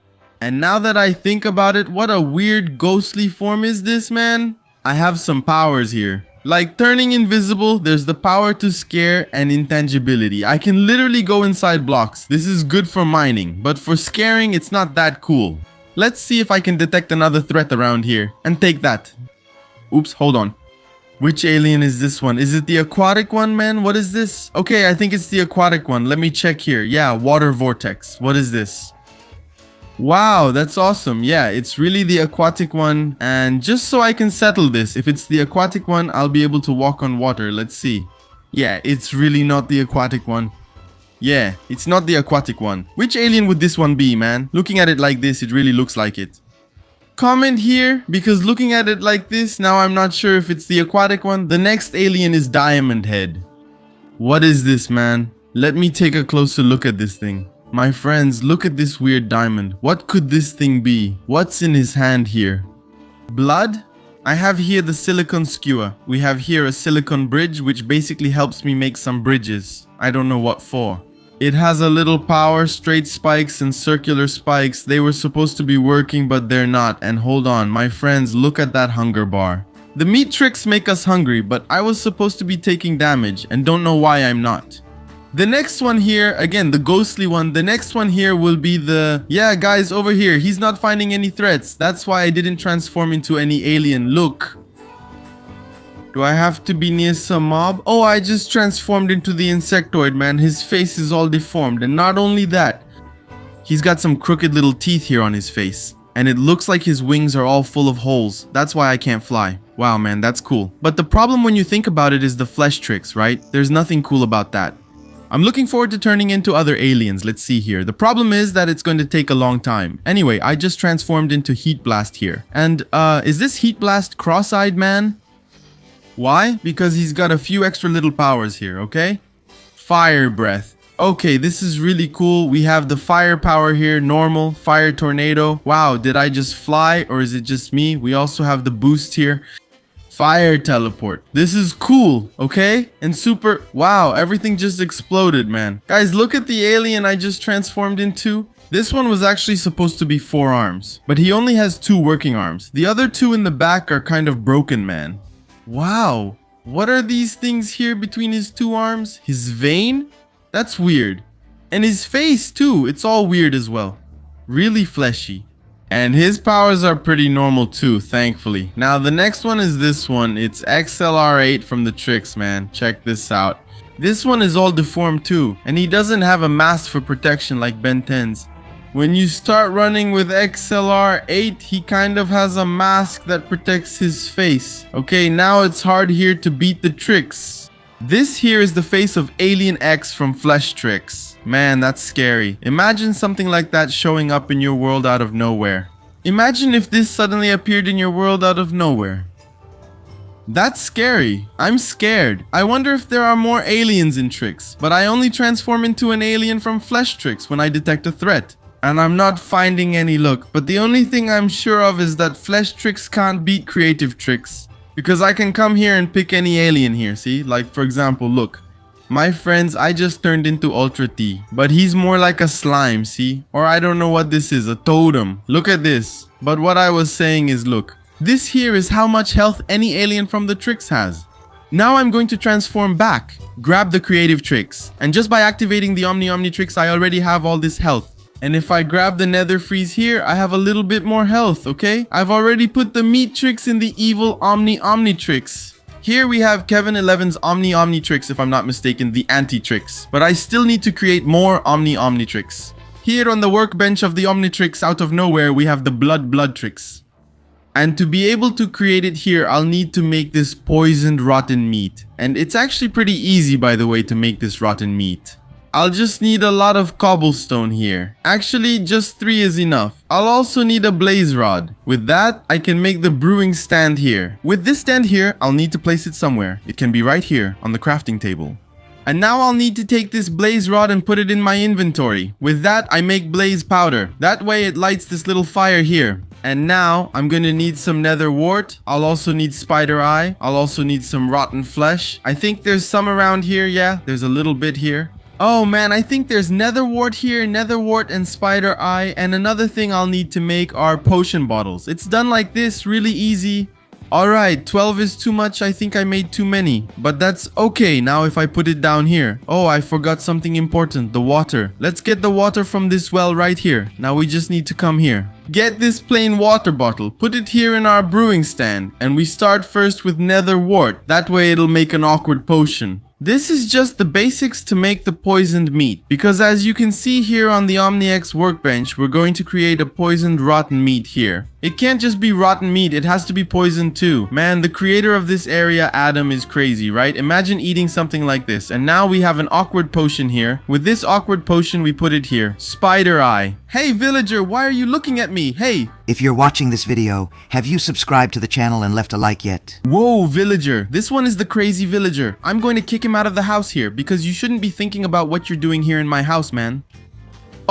And now that I think about it, what a weird ghostly form is this, man? I have some powers here. Like turning invisible, there's the power to scare and intangibility. I can literally go inside blocks. This is good for mining, but for scaring, it's not that cool. Let's see if I can detect another threat around here. And take that. Oops, hold on. Which alien is this one? Is it the aquatic one, man? What is this? Okay, I think it's the aquatic one. Let me check here. Yeah, water vortex. What is this? Wow, that's awesome. Yeah, it's really the aquatic one. And just so I can settle this, if it's the aquatic one, I'll be able to walk on water. Let's see. Yeah, it's really not the aquatic one. Yeah, it's not the aquatic one. Which alien would this one be, man? Looking at it like this, it really looks like it. Comment here, because looking at it like this, now I'm not sure if it's the aquatic one. The next alien is Diamond Head. What is this, man? Let me take a closer look at this thing. My friends, look at this weird diamond. What could this thing be? What's in his hand here? Blood? I have here the silicon skewer. We have here a silicon bridge, which basically helps me make some bridges. I don't know what for. It has a little power, straight spikes and circular spikes. They were supposed to be working, but they're not. And hold on, my friends, look at that hunger bar. The meat tricks make us hungry, but I was supposed to be taking damage and don't know why I'm not. The next one here, again, the ghostly one, the next one here will be the... Yeah, guys, over here, he's not finding any threats. That's why I didn't transform into any alien. Look. Do I have to be near some mob? Oh, I just transformed into the insectoid, man. His face is all deformed. And not only that, he's got some crooked little teeth here on his face. And it looks like his wings are all full of holes. That's why I can't fly. Wow, man, that's cool. But the problem when you think about it is the flesh tricks, right? There's nothing cool about that. I'm looking forward to turning into other aliens. Let's see here. The problem is that it's going to take a long time. Anyway, I just transformed into Heat Blast here. And is this Heat Blast cross-eyed man? Why? Because he's got a few extra little powers here, okay? Fire Breath. Okay, this is really cool. We have the fire power here, normal, fire tornado. Wow, did I just fly or is it just me? We also have the boost here. Fire teleport. This is cool, okay? And super, wow, everything just exploded, man. Guys, look at the alien I just transformed into. This one was actually supposed to be 4 arms, but he only has 2 working arms. The other 2 in the back are kind of broken, man. Wow, what are these things here between his 2 arms? His vein? That's weird. And his face too, it's all weird as well. Really fleshy. And his powers are pretty normal too, thankfully. Now the next one is this one. It's XLR8 from the Trix, man. Check this out. This one is all deformed too. And he doesn't have a mask for protection like Ben 10's. When you start running with XLR8, he kind of has a mask that protects his face. Okay, now it's hard here to beat the Trix. This here is the face of Alien X from Trix. Man, that's scary. Imagine something like that showing up in your world out of nowhere. Imagine if this suddenly appeared in your world out of nowhere. That's scary. I'm scared. I wonder if there are more aliens in Trix, but I only transform into an alien from Trix when I detect a threat. And I'm not finding any luck, but the only thing I'm sure of is that Trix can't beat Creative Trix. Because I can come here and pick any alien here, see? Like, for example, look. My friends, I just turned into Ultra T. But he's more like a slime, see? Or I don't know what this is, a totem. Look at this. But what I was saying is, look. This here is how much health any alien from the Trix has. Now I'm going to transform back. Grab the Creative Trix. And just by activating the Omnitrix, I already have all this health. And if I grab the Nether Freeze here, I have a little bit more health, okay? I've already put the Meat Trix in the evil Omnitrix. Here we have Kevin 11's Omnitrix, if I'm not mistaken, the Anti-Trix. But I still need to create more Omnitrix. Here on the workbench of the Omnitrix, out of nowhere, we have the Bloodtrix. And to be able to create it here, I'll need to make this poisoned rotten meat. And it's actually pretty easy, by the way, to make this rotten meat. I'll just need a lot of cobblestone here. Actually, just 3 is enough. I'll also need a blaze rod. With that, I can make the brewing stand here. With this stand here, I'll need to place it somewhere. It can be right here on the crafting table. And now I'll need to take this blaze rod and put it in my inventory. With that, I make blaze powder. That way it lights this little fire here. And now I'm gonna need some nether wart. I'll also need spider eye. I'll also need some rotten flesh. I think there's some around here. Yeah, there's a little bit here. Oh man, I think there's nether wart here, nether wart and spider eye. And another thing I'll need to make are potion bottles. It's done like this, really easy. Alright, 12 is too much. I think I made too many. But that's okay now if I put it down here. Oh, I forgot something important, the water. Let's get the water from this well right here. Now we just need to come here. Get this plain water bottle, put it here in our brewing stand. And we start first with nether wart. That way it'll make an awkward potion. This is just the basics to make the poisoned meat, because as you can see here on the OmniX workbench, we're going to create a poisoned rotten meat here. It can't just be rotten meat, it has to be poisoned too. Man, the creator of this area, Adam, is crazy, right? Imagine eating something like this. And now we have an awkward potion here. With this awkward potion, we put it here. Spider eye. Hey villager, why are you looking at me? Hey! If you're watching this video, have you subscribed to the channel and left a like yet? Whoa, villager. This one is the crazy villager. I'm going to kick him out of the house here because you shouldn't be thinking about what you're doing here in my house, man.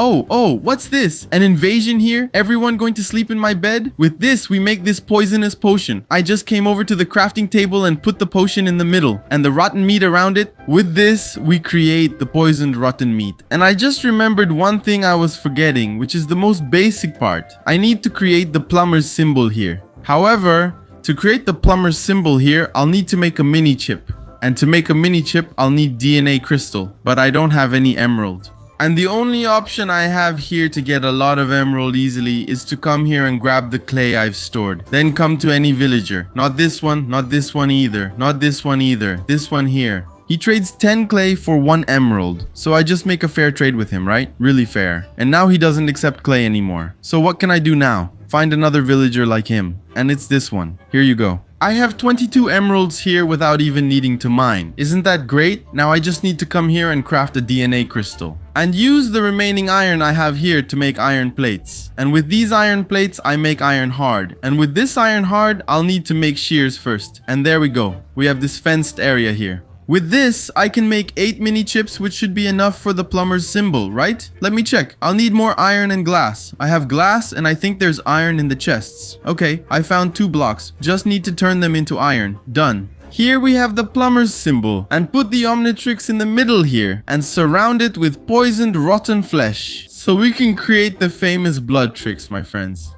Oh, what's this? An invasion here? Everyone going to sleep in my bed? With this, we make this poisonous potion. I just came over to the crafting table and put the potion in the middle and the rotten meat around it. With this, we create the poisoned rotten meat. And I just remembered one thing I was forgetting, which is the most basic part. I need to create the plumber's symbol here. However, to create the plumber's symbol here, I'll need to make a mini chip. And to make a mini chip, I'll need DNA crystal, but I don't have any emerald. And the only option I have here to get a lot of emerald easily is to come here and grab the clay I've stored. Then come to any villager. Not this one, not this one either, not this one either, this one here. He trades 10 clay for 1 emerald. So I just make a fair trade with him, right? Really fair. And now he doesn't accept clay anymore. So what can I do now? Find another villager like him. And it's this one. Here you go. I have 22 emeralds here without even needing to mine. Isn't that great? Now I just need to come here and craft a DNA crystal. And use the remaining iron I have here to make iron plates. And with these iron plates, I make iron hard. And with this iron hard, I'll need to make shears first. And there we go. We have this fenced area here. With this, I can make 8 mini chips, which should be enough for the plumber's symbol, right? Let me check. I'll need more iron and glass. I have glass and I think there's iron in the chests. Okay, I found 2 blocks. Just need to turn them into iron. Done. Here we have the plumber's symbol and put the Omnitrix in the middle here and surround it with poisoned rotten flesh. So we can create the famous Bloodtrix, my friends.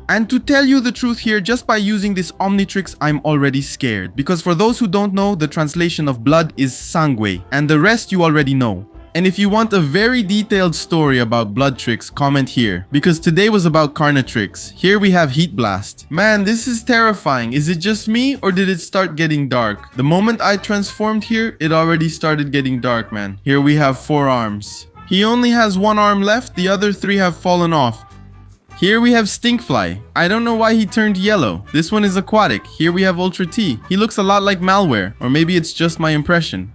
And to tell you the truth here, just by using this Omnitrix, I'm already scared. Because for those who don't know, the translation of blood is sangue, and the rest you already know. And if you want a very detailed story about Bloodtrix, comment here. Because today was about Carnitrix. Here we have Heat Blast. Man, this is terrifying. Is it just me, or did it start getting dark? The moment I transformed here, it already started getting dark, man. Here we have 4 arms. He only has 1 arm left, the other 3 have fallen off. Here we have Stinkfly. I don't know why he turned yellow. This one is aquatic. Here we have Ultra T. He looks a lot like malware, or maybe it's just my impression.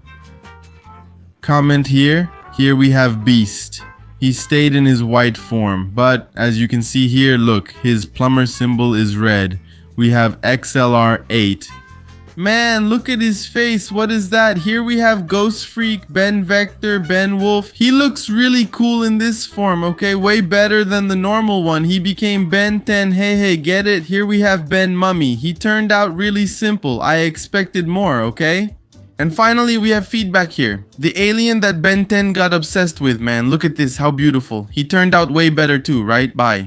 Comment here. Here we have Beast. He stayed in his white form, but as you can see here, look, his plumber symbol is red. We have XLR8. Man, look at his face. What is that? Here we have Ghost Freak, Ben Vector, Ben Wolf. He looks really cool in this form, okay? Way better than the normal one. He became Ben 10. Hey, get it? Here we have Ben Mummy. He turned out really simple. I expected more, okay? And finally, we have feedback here. The alien that Ben 10 got obsessed with, man. Look at this, how beautiful. He turned out way better too, right? Bye.